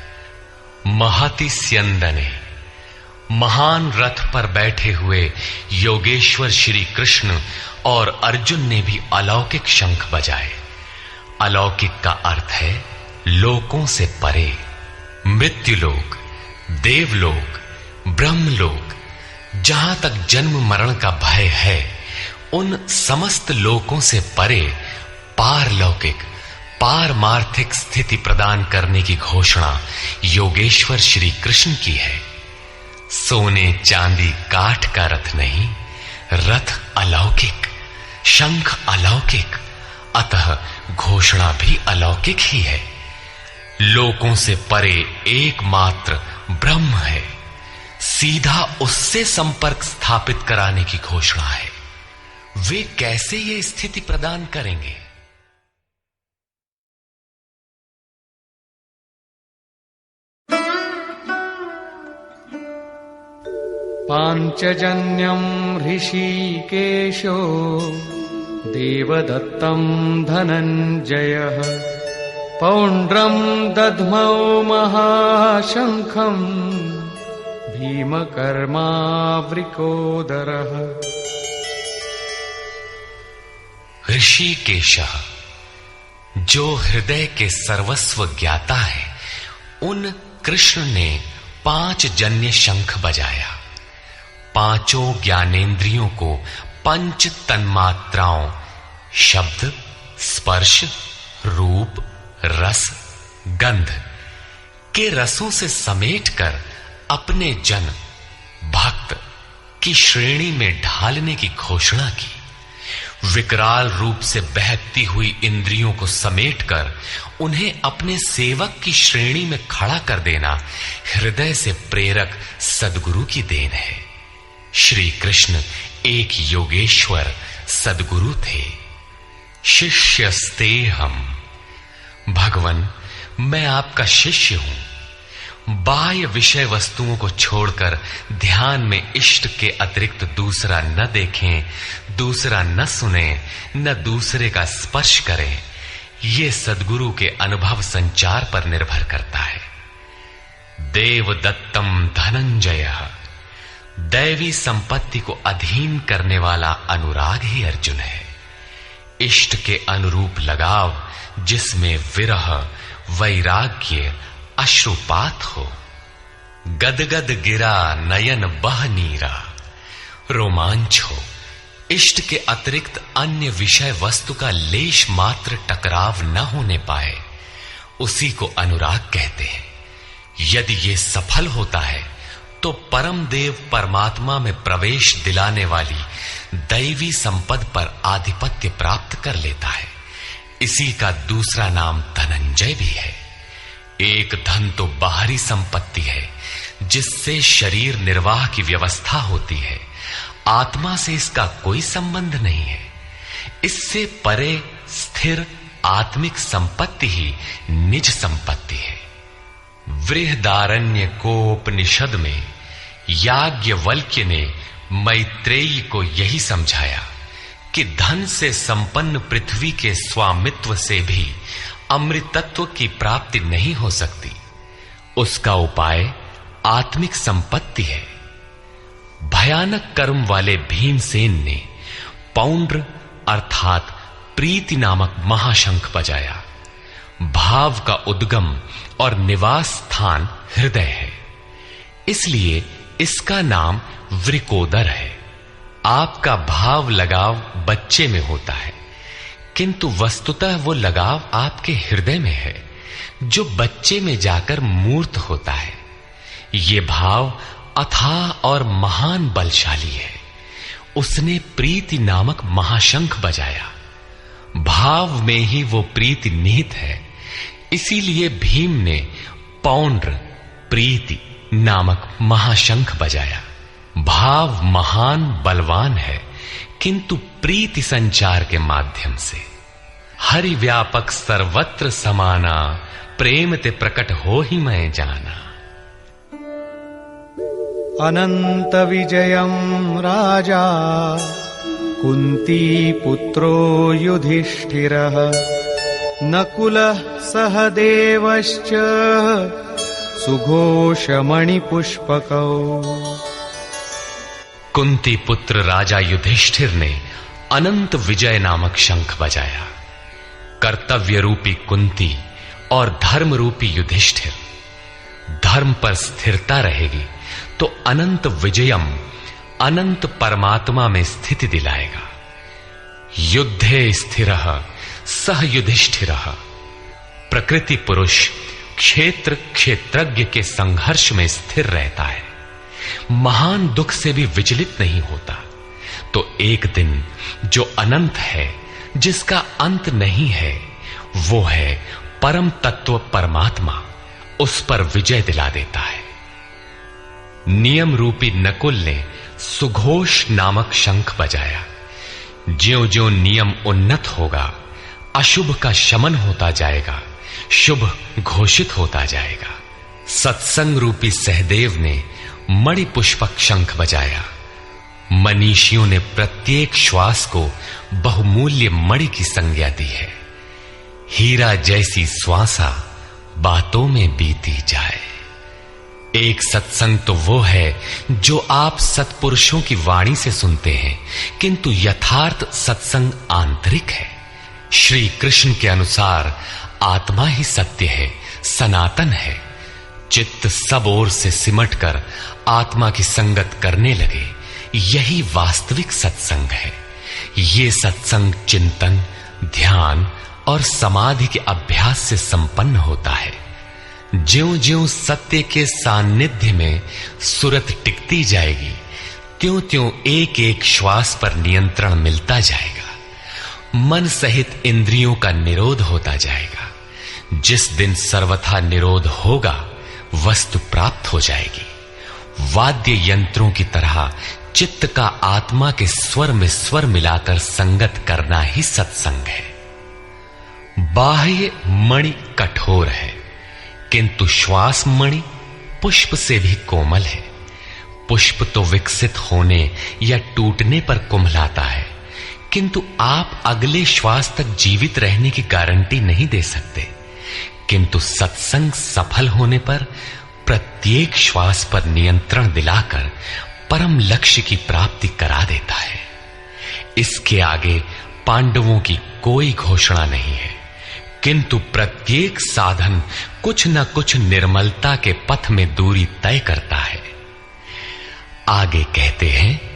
महति स्यन्दने, महान रथ पर बैठे हुए योगेश्वर श्री कृष्ण और अर्जुन ने भी अलौकिक शंख बजाए। अलौकिक का अर्थ है लोकों से परे, मृत्युलोक, देवलोक, ब्रह्मलोक, जहां तक जन्म मरण का भय है, उन समस्त लोकों से परे पारलौकिक, पारमार्थिक स्थिति प्रदान करने की घोषणा योगेश्वर श्री कृष्ण की है। सोने चांदी काठ का रथ नहीं, रथ अलौकिक, शंख अलौकिक, अतः घोषणा भी अलौकिक ही है। लोकों से परे एकमात्र ब्रह्म है, सीधा उससे संपर्क स्थापित कराने की घोषणा है। वे कैसे ये स्थिति प्रदान करेंगे? पाञ्चजन्यम् ऋषिकेशो देवदत्तम् धनञ्जयः पौण्ड्रम् दध्मौ महाशङ्खम् भीमकर्मावृकोदरः। ऋषिकेशः, जो हृदय के सर्वस्व ज्ञाता है, उन कृष्ण ने 5 जन्य शंख बजाया। पांचों ज्ञानेंद्रियों को पंच तन्मात्राओं शब्द, स्पर्श, रूप, रस, गंध के रसों से समेटकर अपने जन भक्त की श्रेणी में ढालने की घोषणा की। विकराल रूप से बहकती हुई इंद्रियों को समेटकर उन्हें अपने सेवक की श्रेणी में खड़ा कर देना हृदय से प्रेरक सद्गुरु की देन है। श्री कृष्ण एक योगेश्वर सद्गुरु थे। शिष्यस्तेहम, भगवन मैं आपका शिष्य हूं। बाह्य विषय वस्तुओं को छोड़कर ध्यान में इष्ट के अतिरिक्त दूसरा न देखें, दूसरा न सुने, न दूसरे का स्पर्श करें। ये सद्गुरु के अनुभव संचार पर निर्भर करता है। देवदत्तम धनंजयः, दैवी संपत्ति को अधीन करने वाला अनुराग ही अर्जुन है। इष्ट के अनुरूप लगाव, जिसमें विरह, वैराग्य, अश्रुपात हो। गदगद गिरा नयन बह नीरा, रोमांच हो। इष्ट के अतिरिक्त अन्य विषय वस्तु का लेश मात्र टकराव न होने पाए, उसी को अनुराग कहते हैं। यदि ये सफल होता है तो परम देव परमात्मा में प्रवेश दिलाने वाली दैवी संपद पर आधिपत्य प्राप्त कर लेता है। इसी का दूसरा नाम धनंजय भी है। एक धन तो बाहरी संपत्ति है, जिससे शरीर निर्वाह की व्यवस्था होती है। आत्मा से इसका कोई संबंध नहीं है। इससे परे स्थिर आत्मिक संपत्ति ही निज संपत्ति है। बृहदारण्य कोपनिषद में याज्ञवल्क्य ने मैत्रेयी को यही समझाया कि धन से संपन्न पृथ्वी के स्वामित्व से भी अमृतत्व की प्राप्ति नहीं हो सकती। उसका उपाय आत्मिक संपत्ति है। भयानक कर्म वाले भीमसेन ने पौंड्र अर्थात प्रीति नामक महाशंख बजाया। भाव का उद्गम और निवास स्थान हृदय है, इसलिए इसका नाम वृकोदर है। आपका भाव लगाव बच्चे में होता है, किंतु वस्तुतः वो लगाव आपके हृदय में है, जो बच्चे में जाकर मूर्त होता है। ये भाव अथाह और महान बलशाली है। उसने प्रीति नामक महाशंख बजाया। भाव में ही वो प्रीति निहित है। इसीलिए भीम ने पौंड्र प्रीति नामक महाशंख बजाया। भाव महान बलवान है, किंतु प्रीति संचार के माध्यम से। हरि व्यापक सर्वत्र समाना, प्रेम ते प्रकट हो ही मैं जाना। अनंत विजयं राजा कुंती पुत्रो युधिष्ठिरः नकुलः सहदेवश्च सुघोषमणिपुष्पकौ। कुंती पुत्र राजा युधिष्ठिर ने अनंत विजय नामक शंख बजाया। कर्तव्य रूपी कुंती और धर्म रूपी युधिष्ठिर। धर्म पर स्थिरता रहेगी तो अनंत विजयम, अनंत परमात्मा में स्थिति दिलाएगा। युद्धे स्थिरः सह युधिष्ठिरः। प्रकृति पुरुष क्षेत्र क्षेत्रज्ञ के संघर्ष में स्थिर रहता है, महान दुख से भी विचलित नहीं होता। तो एक दिन जो अनंत है, जिसका अंत नहीं है, वो है परम तत्व परमात्मा, उस पर विजय दिला देता है। नियम रूपी नकुल ने सुघोष नामक शंख बजाया। ज्यों ज्यों नियम उन्नत होगा, अशुभ का शमन होता जाएगा, शुभ घोषित होता जाएगा। सत्संग रूपी सहदेव ने मणि पुष्पक शंख बजाया। मनीषियों ने प्रत्येक श्वास को बहुमूल्य मणि की संज्ञा दी है। हीरा जैसी श्वासा बातों में बीती जाए। एक सत्संग तो वो है जो आप सत्पुरुषों की वाणी से सुनते हैं, किंतु यथार्थ सत्संग आंतरिक है। श्री कृष्ण के अनुसार आत्मा ही सत्य है, सनातन है। चित्त सब ओर से सिमटकर आत्मा की संगत करने लगे, यही वास्तविक सत्संग है। ये सत्संग चिंतन, ध्यान और समाधि के अभ्यास से संपन्न होता है। ज्यों-ज्यों सत्य के सान्निध्य में सुरत टिकती जाएगी, त्यों-त्यों एक एक श्वास पर नियंत्रण मिलता जाएगा। मन सहित इंद्रियों का निरोध होता जाएगा। जिस दिन सर्वथा निरोध होगा, वस्तु प्राप्त हो जाएगी। वाद्य यंत्रों की तरह चित्त का आत्मा के स्वर में स्वर मिलाकर संगत करना ही सत्संग है। बाह्य मणि कठोर है, किंतु श्वास मणि पुष्प से भी कोमल है। पुष्प तो विकसित होने या टूटने पर कुम्हलाता है, किंतु आप अगले श्वास तक जीवित रहने की गारंटी नहीं दे सकते। किंतु सत्संग सफल होने पर प्रत्येक श्वास पर नियंत्रण दिलाकर परम लक्ष्य की प्राप्ति करा देता है। इसके आगे पांडवों की कोई घोषणा नहीं है, किंतु प्रत्येक साधन कुछ न कुछ निर्मलता के पथ में दूरी तय करता है। आगे कहते हैं,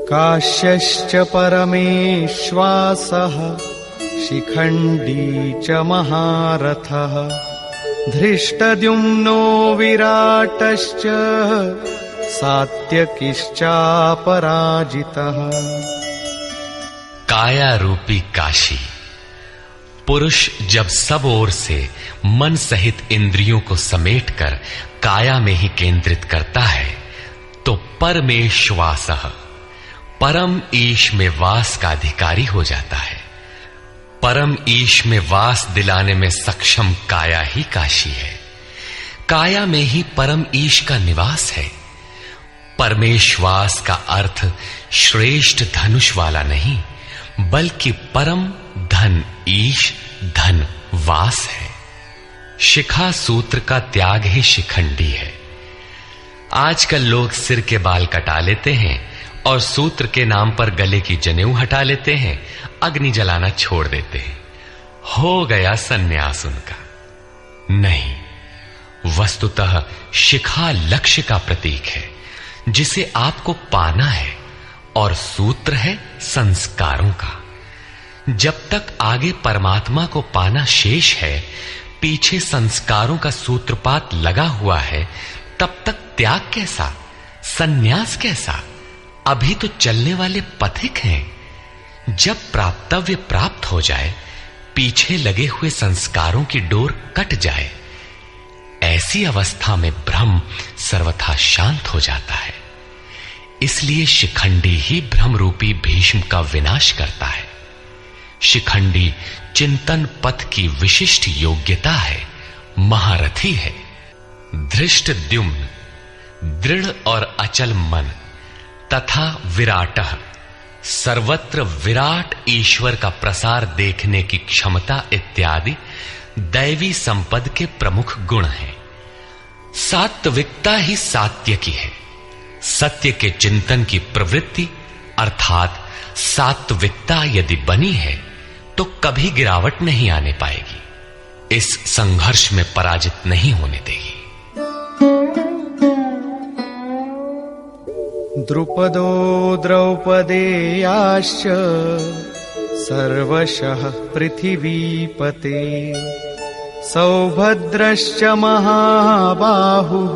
काश्यश्च परमेश्वासः शिखण्डी च महारथः धृष्टद्युम्नो विराटश्च सात्यकिश्चापराजितः। काया रूपी काशी। पुरुष जब सब ओर से मन सहित इंद्रियों को समेटकर काया में ही केंद्रित करता है, तो परमेश्वासः परम ईश में वास का अधिकारी हो जाता है। परम ईश में वास दिलाने में सक्षम काया ही काशी है। काया में ही परम ईश का निवास है। परमेश्वास का अर्थ श्रेष्ठ धनुष वाला नहीं, बल्कि परम धन ईश धन वास है। शिखा सूत्र का त्याग ही शिखंडी है। आजकल लोग सिर के बाल कटा लेते हैं और सूत्र के नाम पर गले की जनेऊ हटा लेते हैं, अग्नि जलाना छोड़ देते हैं। हो गया सन्यास उनका। नहीं, वस्तुतः शिखा लक्ष्य का प्रतीक है जिसे आपको पाना है, और सूत्र है संस्कारों का। जब तक आगे परमात्मा को पाना शेष है, पीछे संस्कारों का सूत्रपात लगा हुआ है, तब तक त्याग कैसा, सन्यास कैसा? अभी तो चलने वाले पथिक हैं। जब प्राप्तव्य प्राप्त हो जाए, पीछे लगे हुए संस्कारों की डोर कट जाए, ऐसी अवस्था में ब्रह्म सर्वथा शांत हो जाता है। इसलिए शिखंडी ही ब्रह्म रूपी भीष्म का विनाश करता है। शिखंडी चिंतन पथ की विशिष्ट योग्यता है, महारथी है। धृष्टद्युम्न दृढ़ और अचल मन तथा विराटः सर्वत्र विराट ईश्वर का प्रसार देखने की क्षमता इत्यादि दैवी संपद के प्रमुख गुण हैं। सात्विकता ही सात्य की है। सत्य के चिंतन की प्रवृत्ति अर्थात सात्विकता यदि बनी है तो कभी गिरावट नहीं आने पाएगी, इस संघर्ष में पराजित नहीं होने देगी। द्रुपदो द्रौपदेयाश्च सर्वशः पृथिवीपते सौभद्रश्च महाबाहुः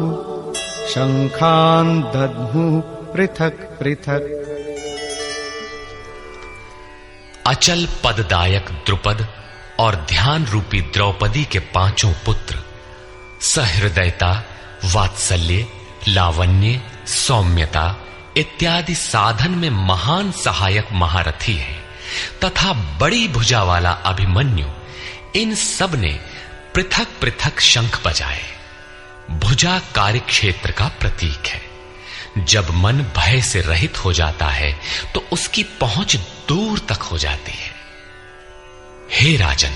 शंखान् दद्मुः पृथक् पृथक्। अचल पददायक द्रुपद और ध्यान रूपी द्रौपदी के पांचों पुत्र सहृदयता, वात्सल्य, लावण्य, सौम्यता इत्यादि साधन में महान सहायक महारथी हैं तथा बड़ी भुजा वाला अभिमन्यु, इन सब ने पृथक पृथक शंख बजाए। भुजा कार्यक्षेत्र का प्रतीक है। जब मन भय से रहित हो जाता है तो उसकी पहुंच दूर तक हो जाती है। हे राजन,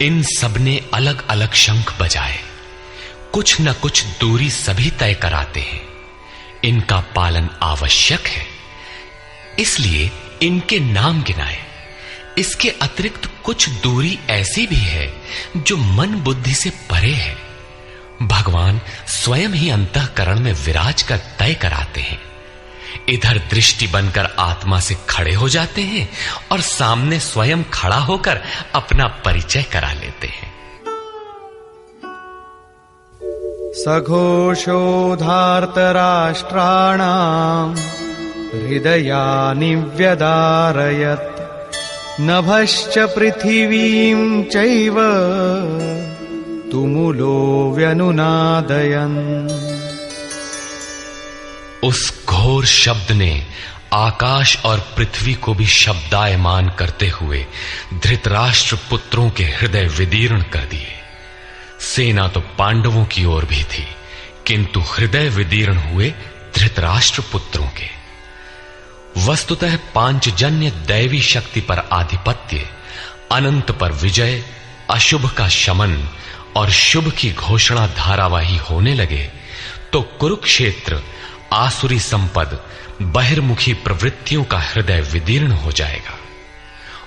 इन सब ने अलग अलग शंख बजाए, कुछ न कुछ दूरी सभी तय कराते हैं। इनका पालन आवश्यक है, इसलिए इनके नाम गिनाए। इसके अतिरिक्त कुछ दूरी ऐसी भी है जो मन बुद्धि से परे है। भगवान स्वयं ही अंतःकरण में विराज कर तय कराते हैं। इधर दृष्टि बनकर आत्मा से खड़े हो जाते हैं और सामने स्वयं खड़ा होकर अपना परिचय करा लेते हैं। सघोषो धार्तराष्ट्राणाम् हृदयानि व्यदारयत् नभश्च पृथिवीं चैव तुमुलो व्यनुनादयन्। उस घोर शब्द ने आकाश और पृथ्वी को भी शब्दायमान करते हुए धृतराष्ट्र पुत्रों के हृदय विदीर्ण कर दिए। सेना तो पांडवों की ओर भी थी, किंतु हृदय विदीर्ण हुए धृतराष्ट्र पुत्रों के। वस्तुतः पांचजन्य दैवी शक्ति पर आधिपत्य, अनंत पर विजय, अशुभ का शमन और शुभ की घोषणा धारावाही होने लगे तो कुरुक्षेत्र आसुरी संपद, बहिर्मुखी प्रवृत्तियों का हृदय विदीर्ण हो जाएगा।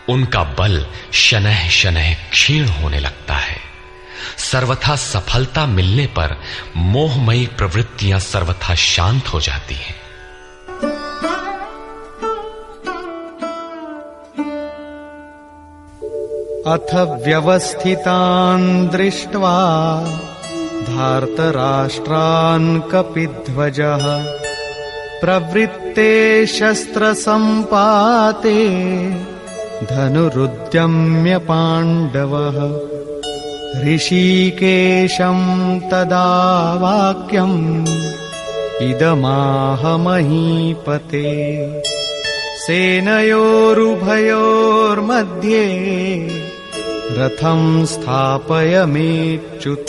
उनका बल शनैः शनैः क्षीण होने लगता है। सर्वथा सफलता मिलने पर मोहमयी प्रवृत्तियां सर्वथा शांत हो जाती हैं। अथ व्यवस्थितान् दृष्ट्वा धार्तराष्ट्रान् कपिध्वजः प्रवृत्ते शस्त्रसम्पाते धनुरुद्यम्य पाण्डवः ऋषिकेशं तदा वाक्यम् इदमाह महीपते सेनयोरुभयोर्मध्ये रथं स्थापयमेच्युत।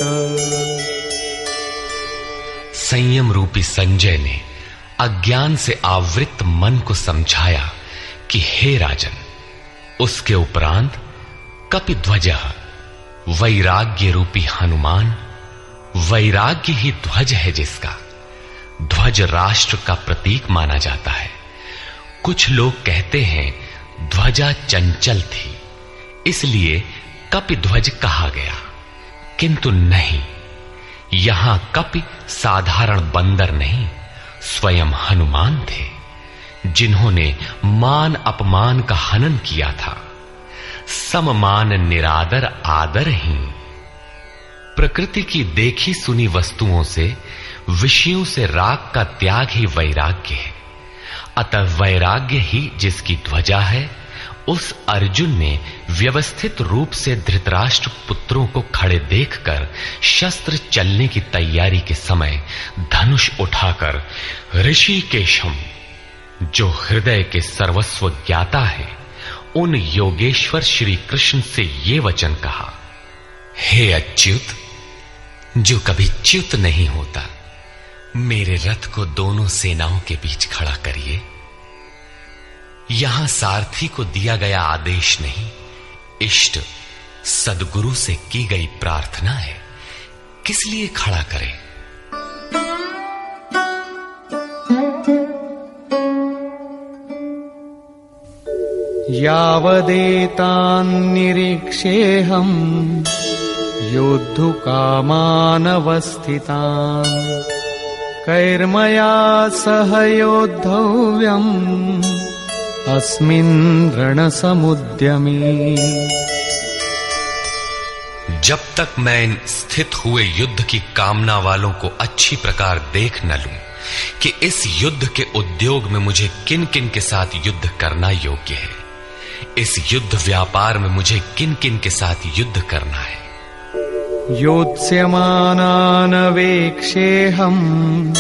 संयम रूपी संजय ने अज्ञान से आवृत मन को समझाया कि हे राजन, उसके उपरांत कपिध्वजः वैराग्य रूपी हनुमान, वैराग्य ही ध्वज है जिसका। ध्वज राष्ट्र का प्रतीक माना जाता है। कुछ लोग कहते हैं ध्वजा चंचल थी, इसलिए कपिध्वज कहा गया, किंतु नहीं, यहां कपि साधारण बंदर नहीं, स्वयं हनुमान थे, जिन्होंने मान अपमान का हनन किया था। सममान निरादर आदरहीन। प्रकृति की देखी सुनी वस्तुओं से, विषयों से राग का त्याग ही वैराग्य है। अतः वैराग्य ही जिसकी ध्वजा है, उस अर्जुन ने व्यवस्थित रूप से धृतराष्ट्र पुत्रों को खड़े देखकर शस्त्र चलने की तैयारी के समय धनुष उठाकर ऋषिकेशम, जो हृदय के सर्वस्व ज्ञाता है, उन योगेश्वर श्री कृष्ण से ये वचन कहा, हे अच्युत, जो कभी च्युत नहीं होता, मेरे रथ को दोनों सेनाओं के बीच खड़ा करिए। यहां सारथी को दिया गया आदेश नहीं, इष्ट सदगुरु से की गई प्रार्थना है, किस लिए खड़ा करें? यावदेतान् निरीक्षेऽहं योद्धुकामानवस्थितान् कैर्मया सह योद्धव्यम् अस्मिन् रणसमुद्यमे। जब तक मैं इन स्थित हुए युद्ध की कामना वालों को अच्छी प्रकार देख न लूं कि इस युद्ध के उद्योग में मुझे किन किन के साथ युद्ध करना योग्य है, इस युद्ध व्यापार में मुझे किन किन के साथ युद्ध करना है। योत्स्यमानान् वेक्षेऽहम्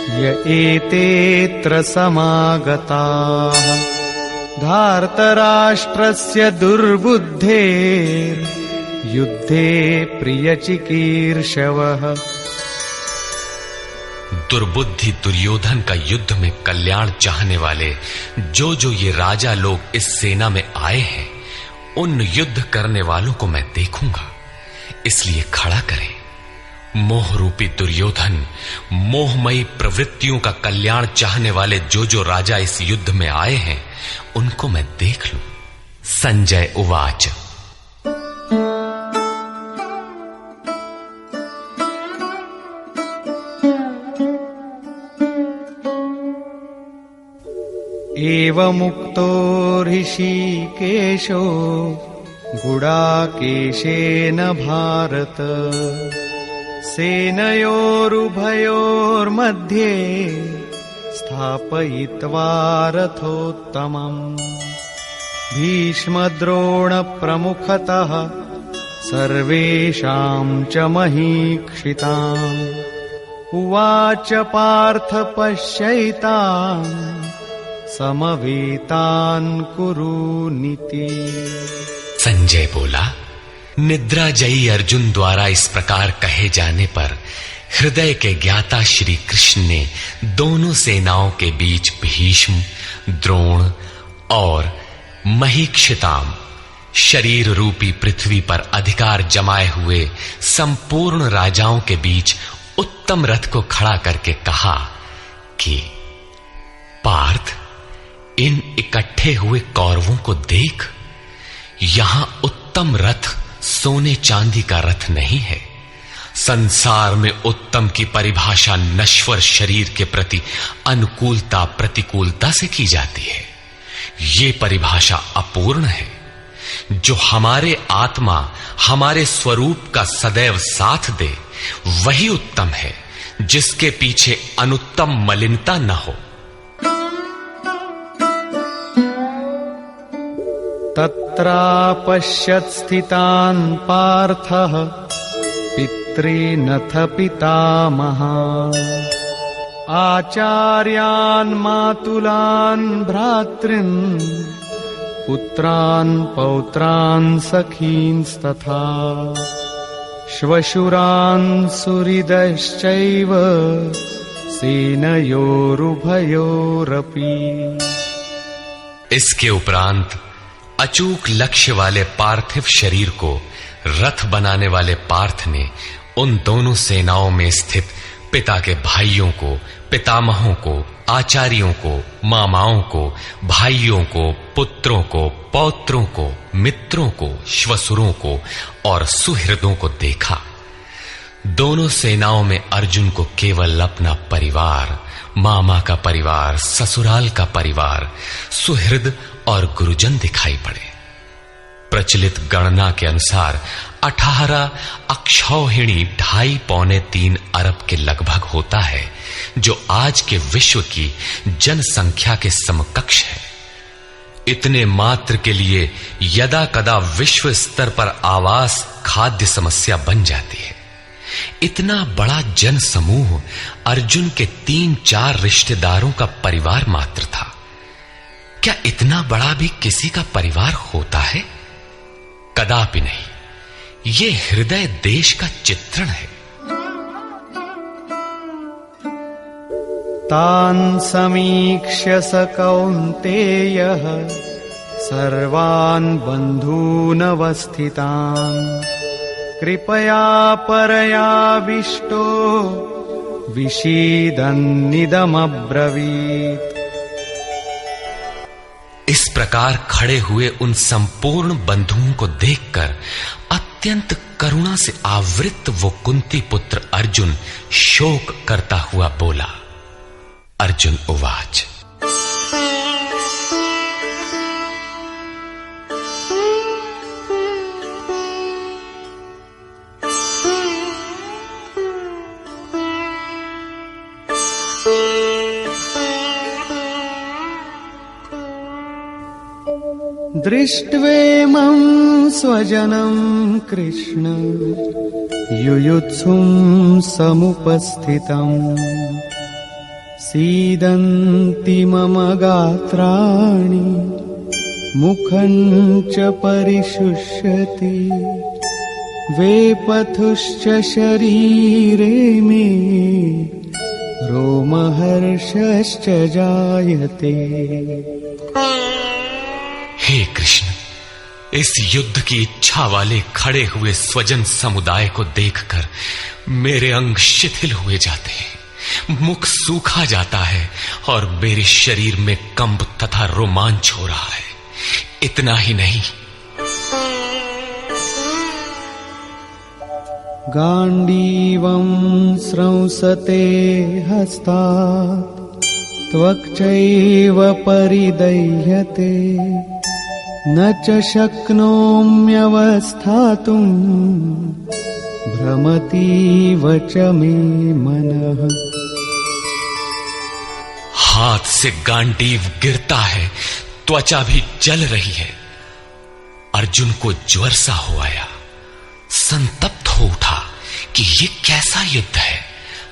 य एतेऽत्र समागताः धार्तराष्ट्रस्य दुर्बुद्धेर्युद्धे प्रियचिकीर्षवः। दुर्बुद्धि दुर्योधन का युद्ध में कल्याण चाहने वाले जो जो ये राजा लोग इस सेना में आए हैं, उन युद्ध करने वालों को मैं देखूंगा, इसलिए खड़ा करें। मोह रूपी दुर्योधन, मोहमयी प्रवृत्तियों का कल्याण चाहने वाले जो जो राजा इस युद्ध में आए हैं, उनको मैं देख लूं। संजय उवाच। एवमुक्तो ऋषिकेशो गुडाकेशेन भारत सेनयोरुभयोर्मध्ये स्थापयित्वा रथोत्तमम् भीष्मद्रोणप्रमुखतः सर्वेषां च महीक्षिताम् उवाच पार्थ पश्यैतान् समवेतान् कुरुनीति। संजय बोला, निद्राजयी अर्जुन द्वारा इस प्रकार कहे जाने पर हृदय के ज्ञाता श्री कृष्ण ने दोनों सेनाओं के बीच भीष्म, द्रोण और महीक्षिताम शरीर रूपी पृथ्वी पर अधिकार जमाए हुए संपूर्ण राजाओं के बीच उत्तम रथ को खड़ा करके कहा कि पार्थ, इन इकट्ठे हुए कौरवों को देख, यहां उत्तम रथ सोने चांदी का रथ नहीं है। संसार में उत्तम की परिभाषा नश्वर शरीर के प्रति अनुकूलता प्रतिकूलता से की जाती है। ये परिभाषा अपूर्ण है। जो हमारे आत्मा हमारे स्वरूप का सदैव साथ दे, वही उत्तम है, जिसके पीछे अनुत्तम मलिनता न हो। तत्रापश्यत् स्थितान् पार्थः पितॄनथ पितामहान् आचार्यान् मातुलान् भ्रातॄन् पुत्रान् पौत्रान् सखींस्तथा श्वशुरान् सुहृदश्चैव सेनयोरुभयोरपि। इसके उपरांत अचूक लक्ष्य वाले पार्थिव शरीर को रथ बनाने वाले पार्थ ने उन दोनों सेनाओं में स्थित पिता के भाइयों को, पितामहों को, आचार्यों को, मामाओं को, भाइयों को, पुत्रों को, पौत्रों को, मित्रों को, श्वसुरों को और सुहृदों को देखा। दोनों सेनाओं में अर्जुन को केवल अपना परिवार, मामा का परिवार, ससुराल का परिवार, सुहृद और गुरुजन दिखाई पड़े। प्रचलित गणना के अनुसार 18 अक्षौहिणी 2.5-3 अरब के लगभग होता है, जो आज के विश्व की जनसंख्या के समकक्ष है। इतने मात्र के लिए यदा कदा विश्व स्तर पर आवास खाद्य समस्या बन जाती है। इतना बड़ा जन समूह अर्जुन के 3-4 रिश्तेदारों का परिवार मात्र था। क्या इतना बड़ा भी किसी का परिवार होता है? कदापि नहीं। ये हृदय देश का चित्रण है। तान् समीक्ष्य स कौन्तेयः सर्वान् बन्धूनवस्थितान् कृपया परयाविष्टो विषीदन्निदमब्रवीत्। इस प्रकार खड़े हुए उन संपूर्ण बंधुओं को देखकर अत्यंत करुणा से आवृत वो कुंती पुत्र अर्जुन शोक करता हुआ बोला। अर्जुन उवाच। दृष्ट्वेमं स्वजनं कृष्ण युयुत्सुं समुपस्थितम् सीदन्ति मम गात्राणि मुखं च परिशुष्यति वेपथुश्च शरीरे मे रोमहर्षश्च जायते। हे कृष्ण, इस युद्ध की इच्छा वाले खड़े हुए स्वजन समुदाय को देखकर मेरे अंग शिथिल हुए जाते हैं, मुख सूखा जाता है और मेरे शरीर में कंप तथा रोमांच हो रहा है। इतना ही नहीं, गांडीवं स्रंसते हस्तात् त्वक्चैव परिदह्यते न च शक्नोम्यवस्थातुं भ्रमतीव च मे मनः। हाथ से गांडीव गिरता है, त्वचा भी जल रही है। अर्जुन को ज्वर सा हो आया, संतप्त हो उठा कि ये कैसा युद्ध है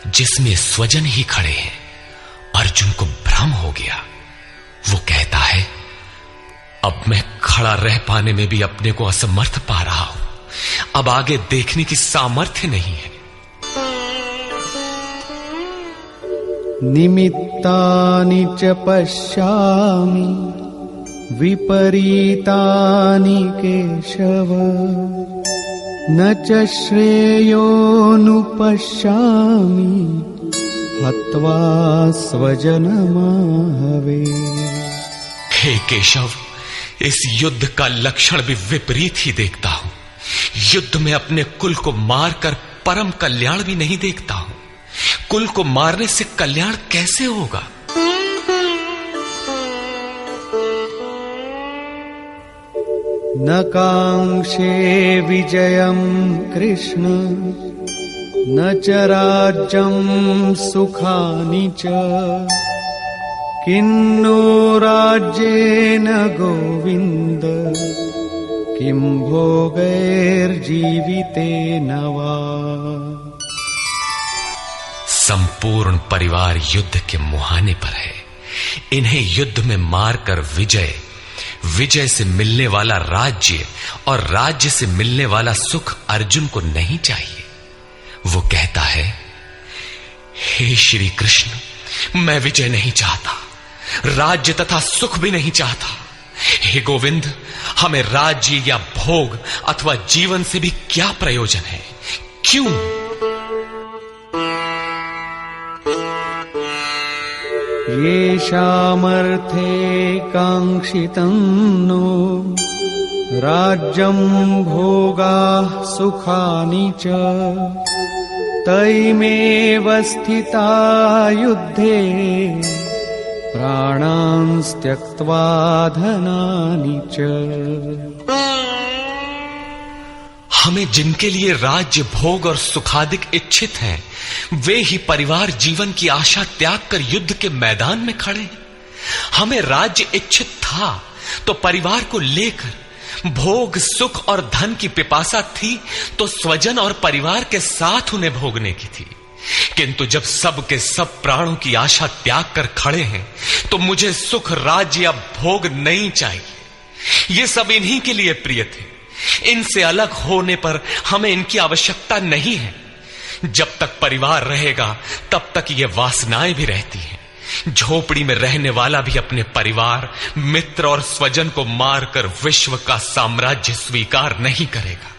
जिसमें स्वजन ही खड़े हैं। अर्जुन को भ्रम हो गया। वो कहता है, अब मैं खड़ा रह पाने में भी अपने को असमर्थ पा रहा हूं। अब आगे देखने की सामर्थ्य नहीं है। निमित्तानि च पश्यामि विपरीतानि केशव न च श्रेयोनुपश्यामि हत्वा स्वजनमाहवे। हे केशव, इस युद्ध का लक्षण भी विपरीत ही देखता हूं। युद्ध में अपने कुल को मारकर परम कल्याण भी नहीं देखता हूं। कुल को मारने से कल्याण कैसे होगा? न कांक्षे विजयं कृष्ण न च राज्यं सुखानि च किन्नो राज्येन गोविन्द किं भोगैर्जीवितेन वा। संपूर्ण परिवार युद्ध के मुहाने पर है। इन्हें युद्ध में मारकर विजय से मिलने वाला राज्य और राज्य से मिलने वाला सुख अर्जुन को नहीं चाहिए। वो कहता है, हे श्री कृष्ण, मैं विजय नहीं चाहता, राज्य तथा सुख भी नहीं चाहता। हे गोविंद, हमें राज्य या भोग अथवा जीवन से भी क्या प्रयोजन है? क्यों? येषामर्थे कांक्षितं नो राज्यं भोगाः सुखानि च तैमेव स्थिता युद्धे प्राणांस् त्यक्त्वा धनानि च। हमें जिनके लिए राज्य भोग और सुखादिक इच्छित हैं, वे ही परिवार जीवन की आशा त्याग कर युद्ध के मैदान में खड़े हैं। हमें राज्य इच्छित था तो परिवार को लेकर, भोग सुख और धन की पिपासा थी तो स्वजन और परिवार के साथ उन्हें भोगने की थी। किंतु जब सब के सब प्राणों की आशा त्याग कर खड़े हैं तो मुझे सुख, राज्य या भोग नहीं चाहिए। ये सब इन्हीं के लिए प्रिय थे। इनसे अलग होने पर हमें इनकी आवश्यकता नहीं है। जब तक परिवार रहेगा तब तक ये वासनाएं भी रहती हैं। झोपड़ी में रहने वाला भी अपने परिवार, मित्र और स्वजन को मारकर विश्व का साम्राज्य स्वीकार नहीं करेगा।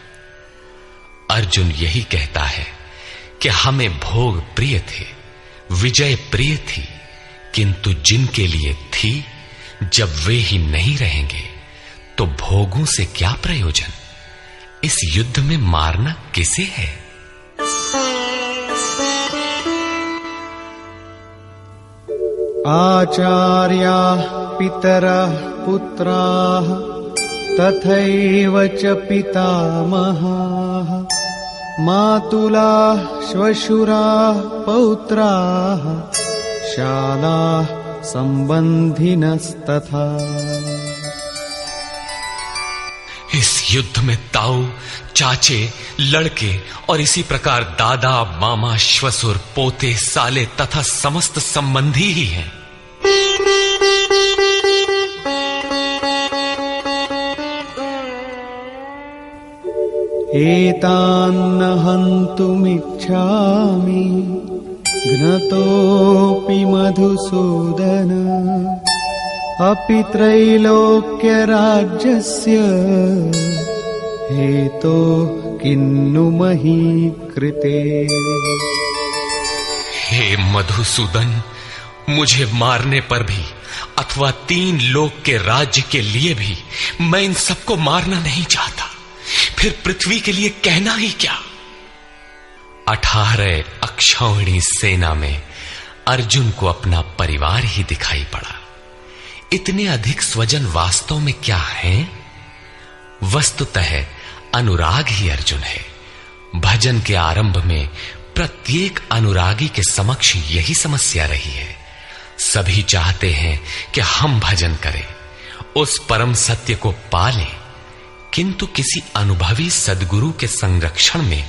अर्जुन यही कहता है कि हमें भोग प्रिय थे, विजय प्रिय थी, किंतु जिनके लिए थी, जब वे ही नहीं रहेंगे तो भोगों से क्या प्रयोजन? इस युद्ध में मारना किसे है? आचार्याः पितरः पुत्राः तथैव च पितामहाः मातुलाः श्वशुराः पौत्राः शालाः सम्बन्धिनस्तथा। इस युद्ध में ताऊ, चाचे, लड़के और इसी प्रकार दादा, मामा, श्वसुर, पोते, साले तथा समस्त संबंधी ही हैं। एतान्न हन्तुमिच्छामि घ्नतोऽपि मधुसूदन अपि त्रैलोक्य राज्यस्य हेतो किन्नु मही कृते। हे मधुसूदन, मुझे मारने पर भी अथवा 3 लोक के राज्य के लिए भी मैं इन सबको मारना नहीं चाहता। फिर पृथ्वी के लिए कहना ही क्या? 18 अक्षौहिणी सेना में अर्जुन को अपना परिवार ही दिखाई पड़ा। इतने अधिक स्वजन वास्तव में क्या हैं? वस्तुतः अनुराग ही अर्जुन है। भजन के आरंभ में प्रत्येक अनुरागी के समक्ष यही समस्या रही है। सभी चाहते हैं कि हम भजन करें, उस परम सत्य को पालें, किंतु किसी अनुभवी सद्गुरु के संरक्षण में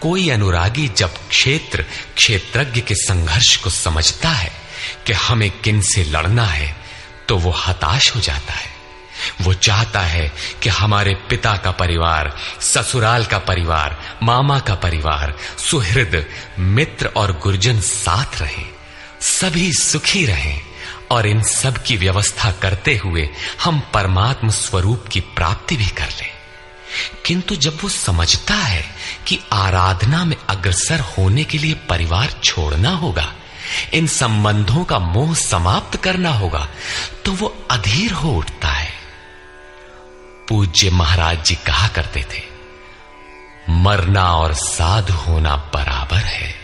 कोई अनुरागी जब क्षेत्रज्ञ के संघर्ष को समझता है कि हमें किन से लड़ना है, तो वो हताश हो जाता है। वो चाहता है कि हमारे पिता का परिवार, ससुराल का परिवार, मामा का परिवार, सुहृद, मित्र और गुरुजन साथ रहे, सभी सुखी रहें और इन सब की व्यवस्था करते हुए हम परमात्म स्वरूप की प्राप्ति भी कर लें। किंतु जब वो समझता है कि आराधना में अग्रसर होने के लिए परिवार छोड़ना होगा, इन संबंधों का मोह समाप्त करना होगा, तो वो अधीर हो उठता है। पूज्य महाराज जी कहा करते थे, मरना और साधु होना बराबर है।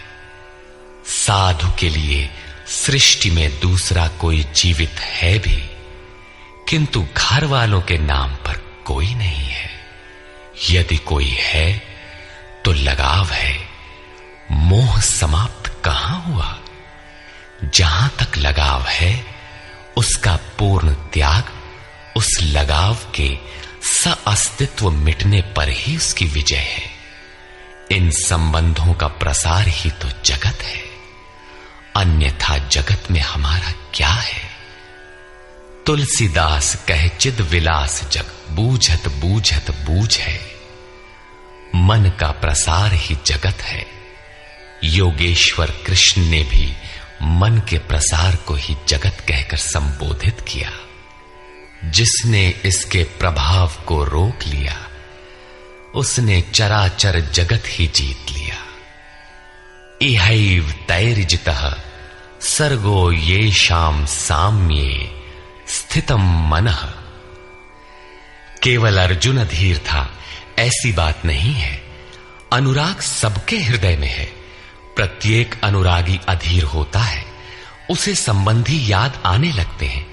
साधु के लिए सृष्टि में दूसरा कोई जीवित है भी, किंतु घर वालों के नाम पर कोई नहीं है। यदि कोई है तो लगाव है, मोह समाप्त कहां हुआ? जहां तक लगाव है उसका पूर्ण त्याग, उस लगाव के अस्तित्व मिटने पर ही उसकी विजय है। इन संबंधों का प्रसार ही तो जगत है, अन्यथा जगत में हमारा क्या है? तुलसीदास कहे चिद विलास जग, बूझत बूझत बूझ है। मन का प्रसार ही जगत है। योगेश्वर कृष्ण ने भी मन के प्रसार को ही जगत कहकर संबोधित किया। जिसने इसके प्रभाव को रोक लिया, उसने चराचर जगत ही जीत लिया। इहैव तैर्जितः सर्गो येषां साम्ये स्थितम मनः। केवल अर्जुन अधीर था, ऐसी बात नहीं है। अनुराग सबके हृदय में है, प्रत्येक अनुरागी अधीर होता है, उसे संबंधी याद आने लगते हैं।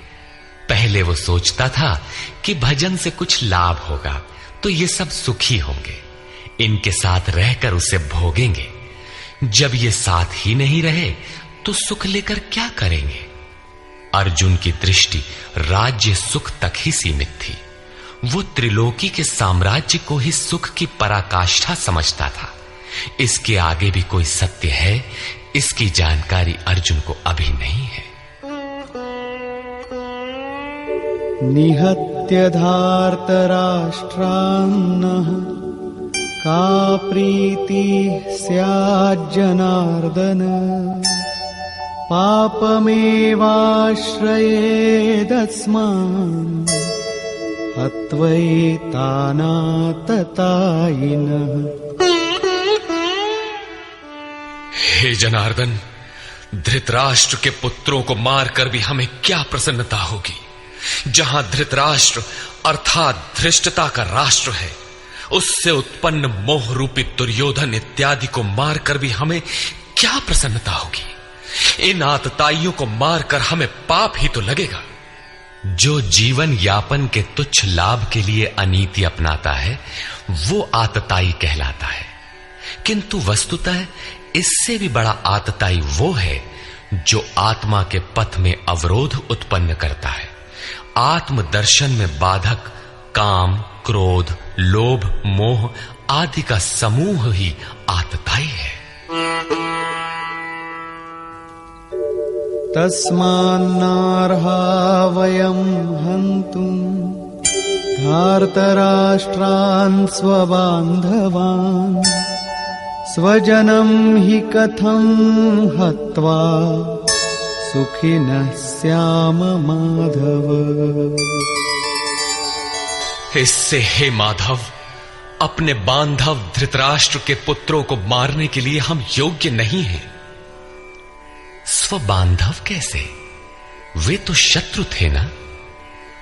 पहले वो सोचता था कि भजन से कुछ लाभ होगा तो ये सब सुखी होंगे, इनके साथ रहकर उसे भोगेंगे। जब ये साथ ही नहीं रहे तो सुख लेकर क्या करेंगे? अर्जुन की दृष्टि राज्य सुख तक ही सीमित थी। वो त्रिलोकी के साम्राज्य को ही सुख की पराकाष्ठा समझता था। इसके आगे भी कोई सत्य है, इसकी जानकारी अर्जुन को अभी नहीं है। निहत्य धार्तराष्ट्रान्नः का प्रीति स्याज्जनार्दन पापमेवाश्रयेदस्मान् हत्वैतानाततायिनः। हे जनार्दन, धृतराष्ट्र के पुत्रों को मारकर भी हमें क्या प्रसन्नता होगी? जहां धृतराष्ट्र अर्थात धृष्टता का राष्ट्र है, उससे उत्पन्न मोह रूपी दुर्योधन इत्यादि को मारकर भी हमें क्या प्रसन्नता होगी? इन आतताइयों को मारकर हमें पाप ही तो लगेगा। जो जीवन यापन के तुच्छ लाभ के लिए अनीति अपनाता है वो आतताई कहलाता है, किंतु वस्तुतः इससे भी बड़ा आतताई वो है जो आत्मा के पथ में अवरोध उत्पन्न करता है। आत्मदर्शन में बाधक काम, क्रोध, लोभ, मोह आदि का समूह ही आतताई है। तस्मान्नार्हा वयं हन्तुं धार्तराष्ट्रान् स्वबान्धवान् स्वजनं हि कथं हत्वा सुखिनः स्याम माधव। इससे हे माधव, अपने बांधव धृतराष्ट्र के पुत्रों को मारने के लिए हम योग्य नहीं हैं। स्वबांधव कैसे? वे तो शत्रु थे ना।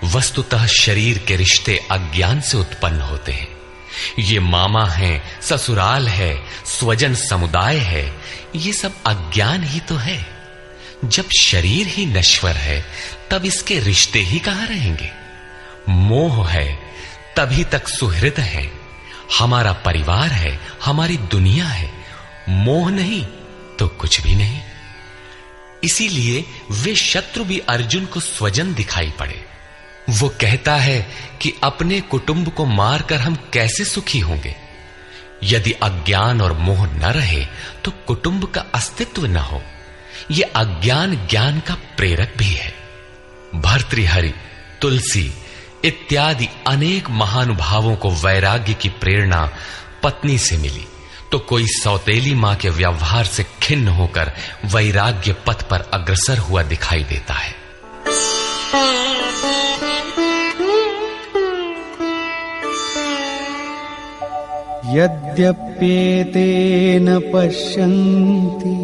वस्तुतः शरीर के रिश्ते अज्ञान से उत्पन्न होते हैं। ये मामा है, ससुराल है, स्वजन समुदाय है, ये सब अज्ञान ही तो है। जब शरीर ही नश्वर है तब इसके रिश्ते ही कहां रहेंगे? मोह है तभी तक सुहृद है, हमारा परिवार है, हमारी दुनिया है। मोह नहीं तो कुछ भी नहीं। इसीलिए वे शत्रु भी अर्जुन को स्वजन दिखाई पड़े। वो कहता है कि अपने कुटुंब को मारकर हम कैसे सुखी होंगे? यदि अज्ञान और मोह न रहे तो कुटुंब का अस्तित्व न हो। ये अज्ञान ज्ञान का प्रेरक भी है। भर्तृहरि, तुलसी इत्यादि अनेक महानुभावों को वैराग्य की प्रेरणा पत्नी से मिली, तो कोई सौतेली मां के व्यवहार से खिन्न होकर वैराग्य पथ पर अग्रसर हुआ दिखाई देता है। यद्यप्येतेन पश्यन्ति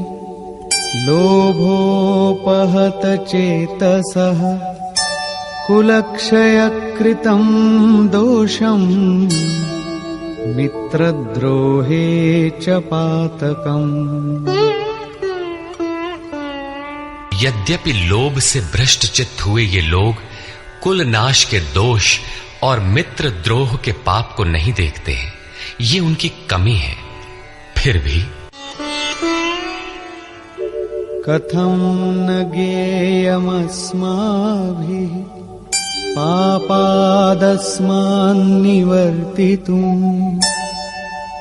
लोभोपहत चेतसः कुलक्षयकृतं दोषम् मित्रद्रोहे च पातकम्। यद्यपि लोभ से भ्रष्ट चित्त हुए ये लोग कुल नाश के दोष और मित्र द्रोह के पाप को नहीं देखते हैं, ये उनकी कमी है। फिर भी कथं न ज्ञेयमस्माभिः पापादस्मान्निवर्तितुम्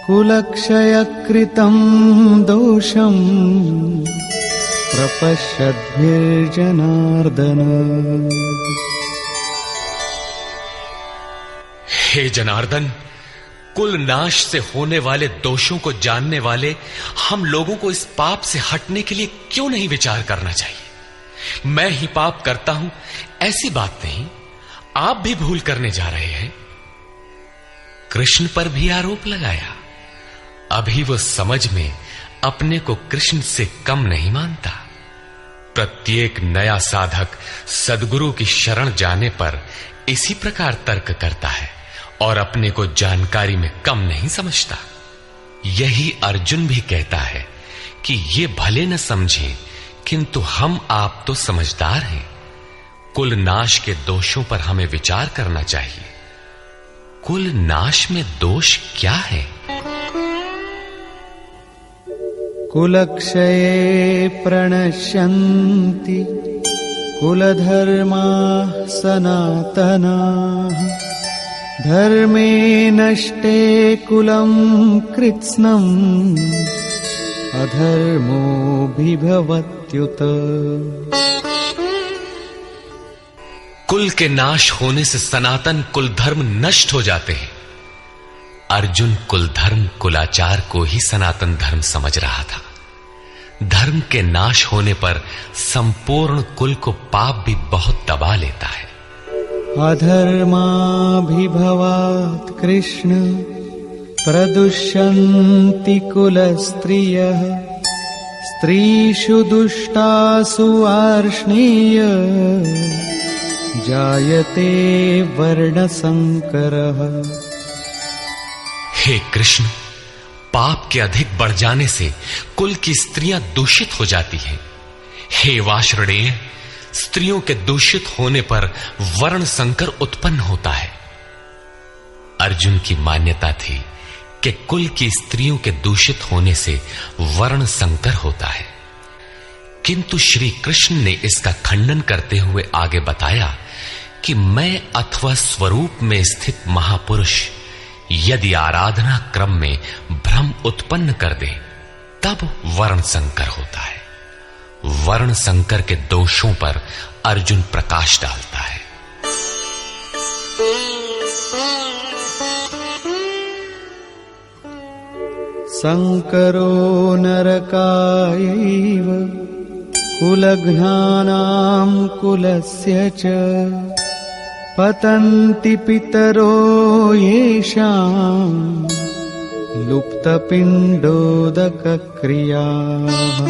कुलक्षयकृतं दोषं प्रपश्यद्भिर्जनार्दन। हे जनार्दन, कुल नाश से होने वाले दोषों को जानने वाले हम लोगों को इस पाप से हटने के लिए क्यों नहीं विचार करना चाहिए? मैं ही पाप करता हूं ऐसी बात नहीं, आप भी भूल करने जा रहे हैं। कृष्ण पर भी आरोप लगाया। अभी वो समझ में अपने को कृष्ण से कम नहीं मानता। प्रत्येक नया साधक सद्गुरु की शरण जाने पर इसी प्रकार तर्क करता है और अपने को जानकारी में कम नहीं समझता। यही अर्जुन भी कहता है कि ये भले न समझें, किंतु हम आप तो समझदार हैं। कुल नाश के दोषों पर हमें विचार करना चाहिए। कुल नाश में दोष क्या है? कुलक्षये प्रणश्यन्ति कुलधर्माः सनातनाः धर्मे नष्टे कुलं कृत्स्नम् अधर्मोऽभिभवत्युत। कुल के नाश होने से सनातन कुल धर्म नष्ट हो जाते हैं। अर्जुन कुल धर्म कुलाचार को ही सनातन धर्म समझ रहा था। धर्म के नाश होने पर संपूर्ण कुल को पाप भी बहुत दबा लेता है। अधर्माभिभवात् कृष्ण प्रदुष्यन्ति कुलस्त्रियः स्त्रीषु दुष्टासु आर्ष्णेय जायते वर्णसंकरः। हे कृष्ण, पाप के अधिक बढ़ जाने से कुल की स्त्रियां दूषित हो जाती हैं। हे वार्ष्णेय, स्त्रियों के दूषित होने पर वर्ण संकर उत्पन्न होता है। अर्जुन की मान्यता थी कि कुल की स्त्रियों के दूषित होने से वर्ण संकर होता है, किंतु श्री कृष्ण ने इसका खंडन करते हुए आगे बताया कि मैं अथवा स्वरूप में स्थित महापुरुष यदि आराधना क्रम में भ्रम उत्पन्न कर दे तब वर्ण संकर होता है। वर्ण संकर के दोषों पर अर्जुन प्रकाश डालता है। संकरो नरकायैव कुलघ्नानां कुलस्य च पतन्ति पितरो येषां लुप्तपिण्डोदकक्रियाः।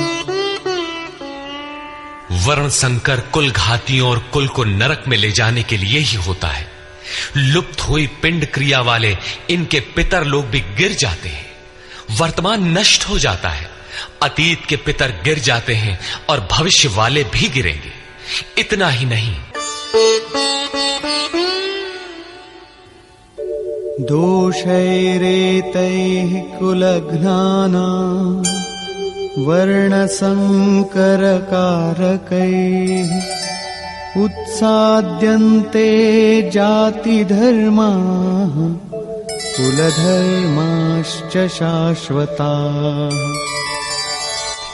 वर्ण संकर कुल घातियों और कुल को नरक में ले जाने के लिए ही होता है। लुप्त हुई पिंड क्रिया वाले इनके पितर लोग भी गिर जाते हैं। वर्तमान नष्ट हो जाता है, अतीत के पितर गिर जाते हैं और भविष्य वाले भी गिरेंगे। इतना ही नहीं, दोषैरेतैः कुलघ्नानां वर्णसंकरकारकैः उत्साद्यन्ते जातिधर्माः कुलधर्माश्च शाश्वताः।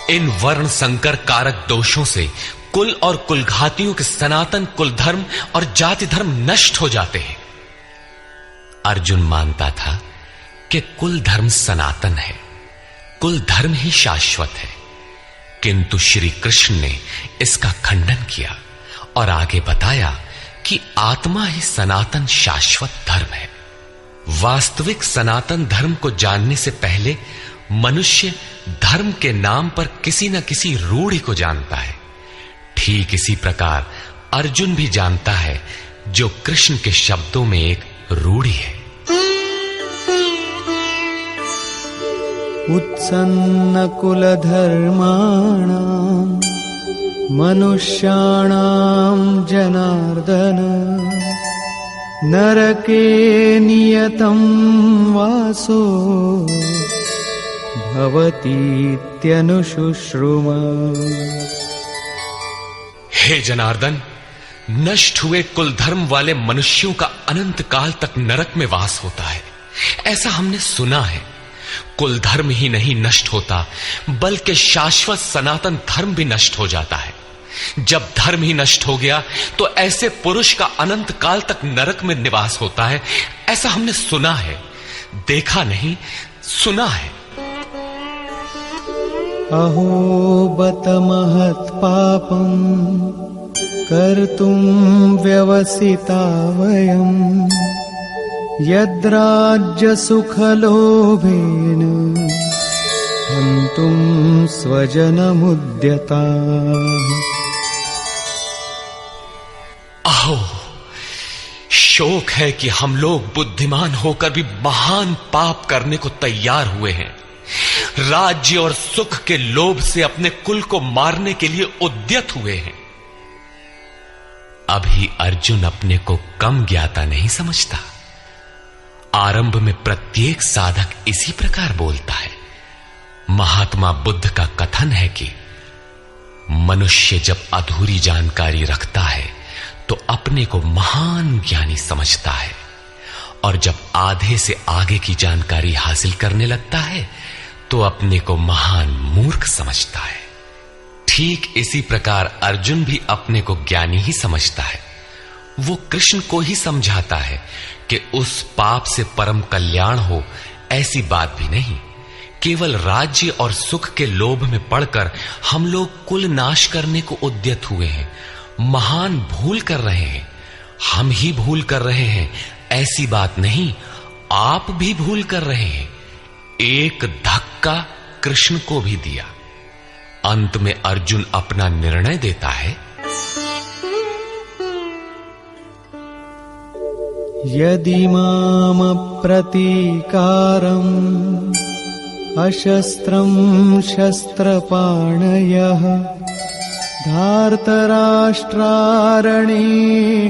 इन वर्ण संकर कारक दोषों से कुल और कुलघातियों के सनातन कुल धर्म और जाति धर्म नष्ट हो जाते हैं। अर्जुन मानता था कि कुल धर्म सनातन है, कुल धर्म ही शाश्वत है, किंतु श्री कृष्ण ने इसका खंडन किया और आगे बताया कि आत्मा ही सनातन शाश्वत धर्म है। वास्तविक सनातन धर्म को जानने से पहले मनुष्य धर्म के नाम पर किसी न किसी रूढ़ि को जानता है। ठीक इसी प्रकार अर्जुन भी जानता है, जो कृष्ण के शब्दों में एक रूढ़ि है। उत्सन्न कुलधर्माणां मनुष्याणां जनार्दन नरके नियतं वासो भवतीत्यनुशुश्रुम। हे जनार्दन, नष्ट हुए कुल धर्म वाले मनुष्यों का अनंत काल तक नरक में वास होता है, ऐसा हमने सुना है। कुल धर्म ही नहीं नष्ट होता, बल्कि शाश्वत सनातन धर्म भी नष्ट हो जाता है। जब धर्म ही नष्ट हो गया तो ऐसे पुरुष का अनंत काल तक नरक में निवास होता है, ऐसा हमने सुना है, देखा नहीं, सुना है। अहो बत महत् पापं कर्तुं व्यवसिता वयम् यद्राज्य सुखलोभेन हन्तुं स्वजनमुद्यताः। अहो, शोक है कि हम लोग बुद्धिमान होकर भी महान पाप करने को तैयार हुए हैं। राज्य और सुख के लोभ से अपने कुल को मारने के लिए उद्यत हुए हैं। अभी अर्जुन अपने को कम ज्ञाता नहीं समझता। आरंभ में प्रत्येक साधक इसी प्रकार बोलता है। महात्मा बुद्ध का कथन है कि मनुष्य जब अधूरी जानकारी रखता है तो अपने को महान ज्ञानी समझता है, और जब आधे से आगे की जानकारी हासिल करने लगता है तो अपने को महान मूर्ख समझता है। ठीक इसी प्रकार अर्जुन भी अपने को ज्ञानी ही समझता है। वो कृष्ण को ही समझाता है कि उस पाप से परम कल्याण हो, ऐसी बात भी नहीं। केवल राज्य और सुख के लोभ में पड़कर हम लोग कुल नाश करने को उद्यत हुए हैं। महान भूल कर रहे हैं। हम ही भूल कर रहे हैं, ऐसी बात नहीं, आप भी भूल कर रहे हैं। एक धक्का कृष्ण को भी दिया। अंत में अर्जुन अपना निर्णय देता है। यदि माम प्रतीकारम् अशस्त्रं शस्त्रपाणयः धार्तराष्ट्रारणे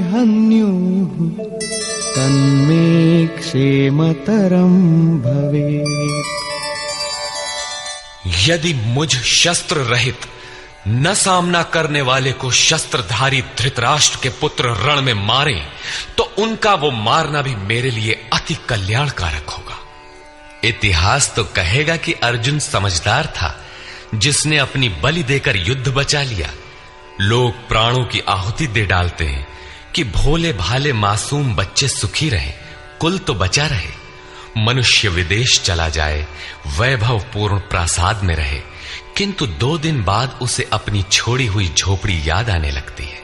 हन्युः तन्मे क्षेमतरं भवेत्। यदि मुझ शस्त्र रहित न सामना करने वाले को शस्त्रधारी धृतराष्ट्र के पुत्र रण में मारे तो उनका वो मारना भी मेरे लिए अति कल्याणकारक होगा। इतिहास तो कहेगा कि अर्जुन समझदार था, जिसने अपनी बलि देकर युद्ध बचा लिया। लोग प्राणों की आहुति दे डालते हैं कि भोले भाले मासूम बच्चे सुखी रहे, कुल तो बचा रहे। मनुष्य विदेश चला जाए, वैभव पूर्ण प्रासाद में रहे, किंतु 2 दिन बाद उसे अपनी छोड़ी हुई झोपड़ी याद आने लगती है।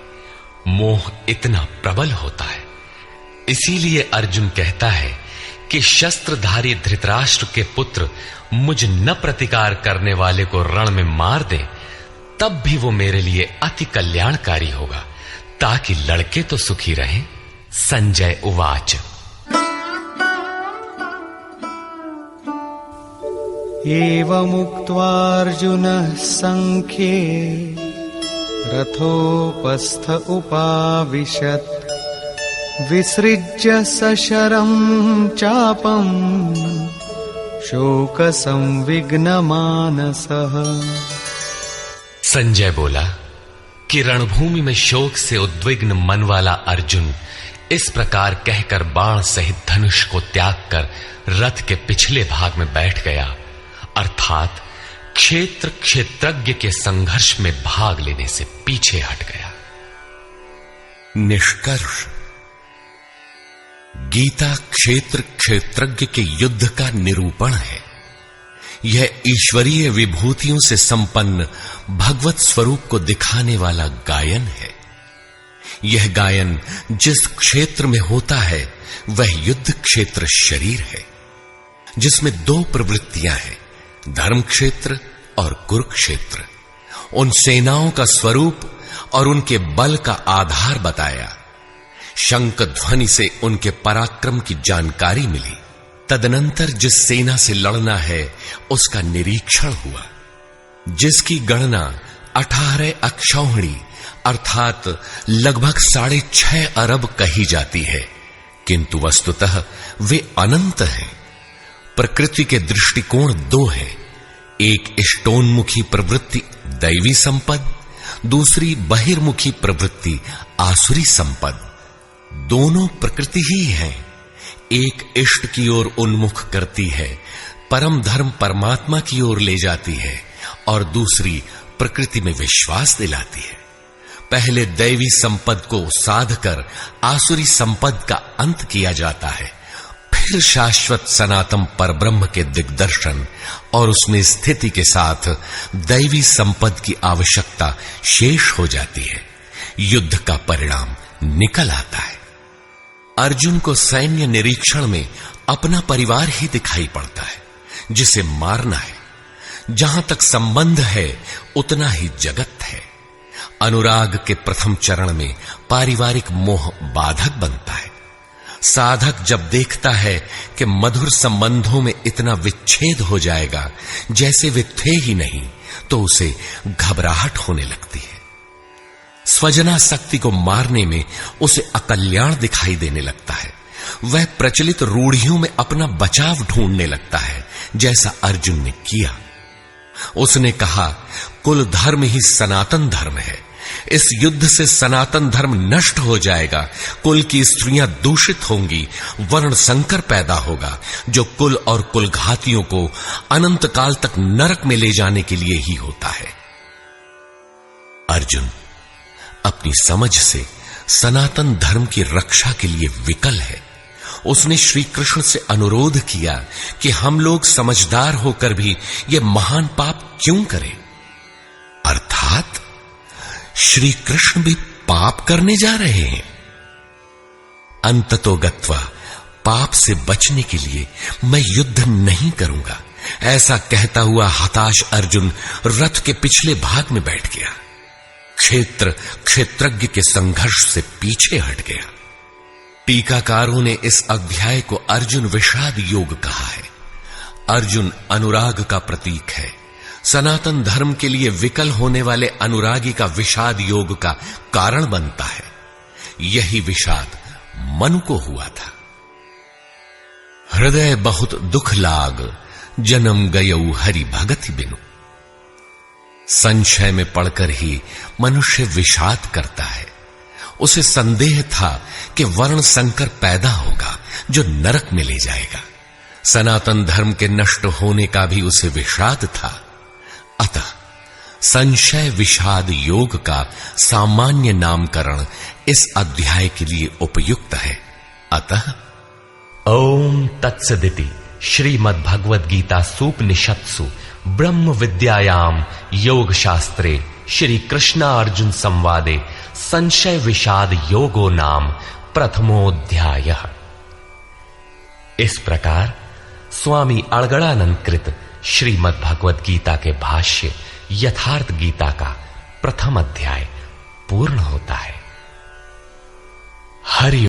मोह इतना प्रबल होता है। इसीलिए अर्जुन कहता है कि शस्त्रधारी धृतराष्ट्र के पुत्र मुझ न प्रतिकार करने वाले को रण में मार दें, तब भी वो मेरे लिए अति कल्याणकारी होगा, ताकि लड़के तो सुखी रहें। संजय उवाच। एवमुक्त्वार्जुनः संख्ये रथोपस्थ उपाविशत् विसृज्य सशरं चापं शोकसंविघ्नमानसः। संजय बोला कि रणभूमि में शोक से उद्विग्न मन वाला अर्जुन इस प्रकार कहकर बाण सहित धनुष को त्याग कर रथ के पिछले भाग में बैठ गया, अर्थात क्षेत्र क्षेत्रज्ञ के संघर्ष में भाग लेने से पीछे हट गया। निष्कर्ष। गीता क्षेत्र क्षेत्रज्ञ के युद्ध का निरूपण है। यह ईश्वरीय विभूतियों से संपन्न भगवत स्वरूप को दिखाने वाला गायन है। यह गायन जिस क्षेत्र में होता है वह युद्ध क्षेत्र शरीर है, जिसमें 2 प्रवृत्तियां हैं, धर्म क्षेत्र और कुरुक्षेत्र। उन सेनाओं का स्वरूप और उनके बल का आधार बताया। शंख ध्वनि से उनके पराक्रम की जानकारी मिली। तदनंतर जिस सेना से लड़ना है उसका निरीक्षण हुआ, जिसकी गणना 18 अक्षौहिणी अर्थात लगभग 6.5 अरब कही जाती है, किंतु वस्तुतः वे अनंत हैं। प्रकृति के दृष्टिकोण 2 हैं। एक इष्टोन्मुखी प्रवृत्ति दैवी संपद, दूसरी बहिर्मुखी प्रवृत्ति आसुरी संपद। दोनों प्रकृति ही हैं। एक इष्ट की ओर उन्मुख करती है, परम धर्म परमात्मा की ओर ले जाती है, और दूसरी प्रकृति में विश्वास दिलाती है। पहले दैवी संपद को साधकर आसुरी संपद का अंत किया जाता है, फिर शाश्वत सनातन परब्रह्म के दिग्दर्शन और उसमें स्थिति के साथ दैवी संपद की आवश्यकता शेष हो जाती है। युद्ध का परिणाम निकल आता है। अर्जुन को सैन्य निरीक्षण में अपना परिवार ही दिखाई पड़ता है, जिसे मारना है। जहां तक संबंध है उतना ही जगत है। अनुराग के प्रथम चरण में पारिवारिक मोह बाधक बनता है। साधक जब देखता है कि मधुर संबंधों में इतना विच्छेद हो जाएगा जैसे वे थे ही नहीं, तो उसे घबराहट होने लगती है। स्वजनासक्ति को मारने में उसे अकल्याण दिखाई देने लगता है। वह प्रचलित रूढ़ियों में अपना बचाव ढूंढने लगता है, जैसा अर्जुन ने किया। उसने कहा, कुल धर्म ही सनातन धर्म है। इस युद्ध से सनातन धर्म नष्ट हो जाएगा, कुल की स्त्रियां दूषित होंगी, वर्ण संकर पैदा होगा, जो कुल और कुलघातियों को अनंत काल तक नरक में ले जाने के लिए ही होता है। अर्जुन अपनी समझ से सनातन धर्म की रक्षा के लिए विकल है। उसने श्री कृष्ण से अनुरोध किया कि हम लोग समझदार होकर भी ये महान पाप क्यों करें? अर्थात श्री कृष्ण भी पाप करने जा रहे हैं। अंततोगत्वा पाप से बचने के लिए मैं युद्ध नहीं करूंगा, ऐसा कहता हुआ हताश अर्जुन रथ के पिछले भाग में बैठ गया। क्षेत्रज्ञ के संघर्ष से पीछे हट गया। टीकाकारों ने इस अध्याय को अर्जुन विषाद योग कहा है। अर्जुन अनुराग का प्रतीक है। सनातन धर्म के लिए विकल होने वाले अनुरागी का विषाद योग का कारण बनता है। यही विषाद मनु को हुआ था। हृदय बहुत दुख लाग, जन्म गयऊ हरि भगति बिनु। संशय में पड़कर ही मनुष्य विषाद करता है। उसे संदेह था कि वर्ण संकर पैदा होगा जो नरक में ले जाएगा। सनातन धर्म के नष्ट होने का भी उसे विषाद था। अतः संशय विषाद योग का सामान्य नामकरण इस अध्याय के लिए उपयुक्त है। अतः ओम तत्सदिति श्रीमद्भगवद गीता सूपनिषत्सु ब्रह्म विद्यायाम योग शास्त्रे श्री कृष्णार्जुन संवादे संशय विषाद योगो नाम प्रथमोऽध्यायः। इस प्रकार स्वामी अड़गड़ानंद कृत श्रीमद्भगवद गीता के भाष्य यथार्थ गीता का प्रथम अध्याय पूर्ण होता है। हरि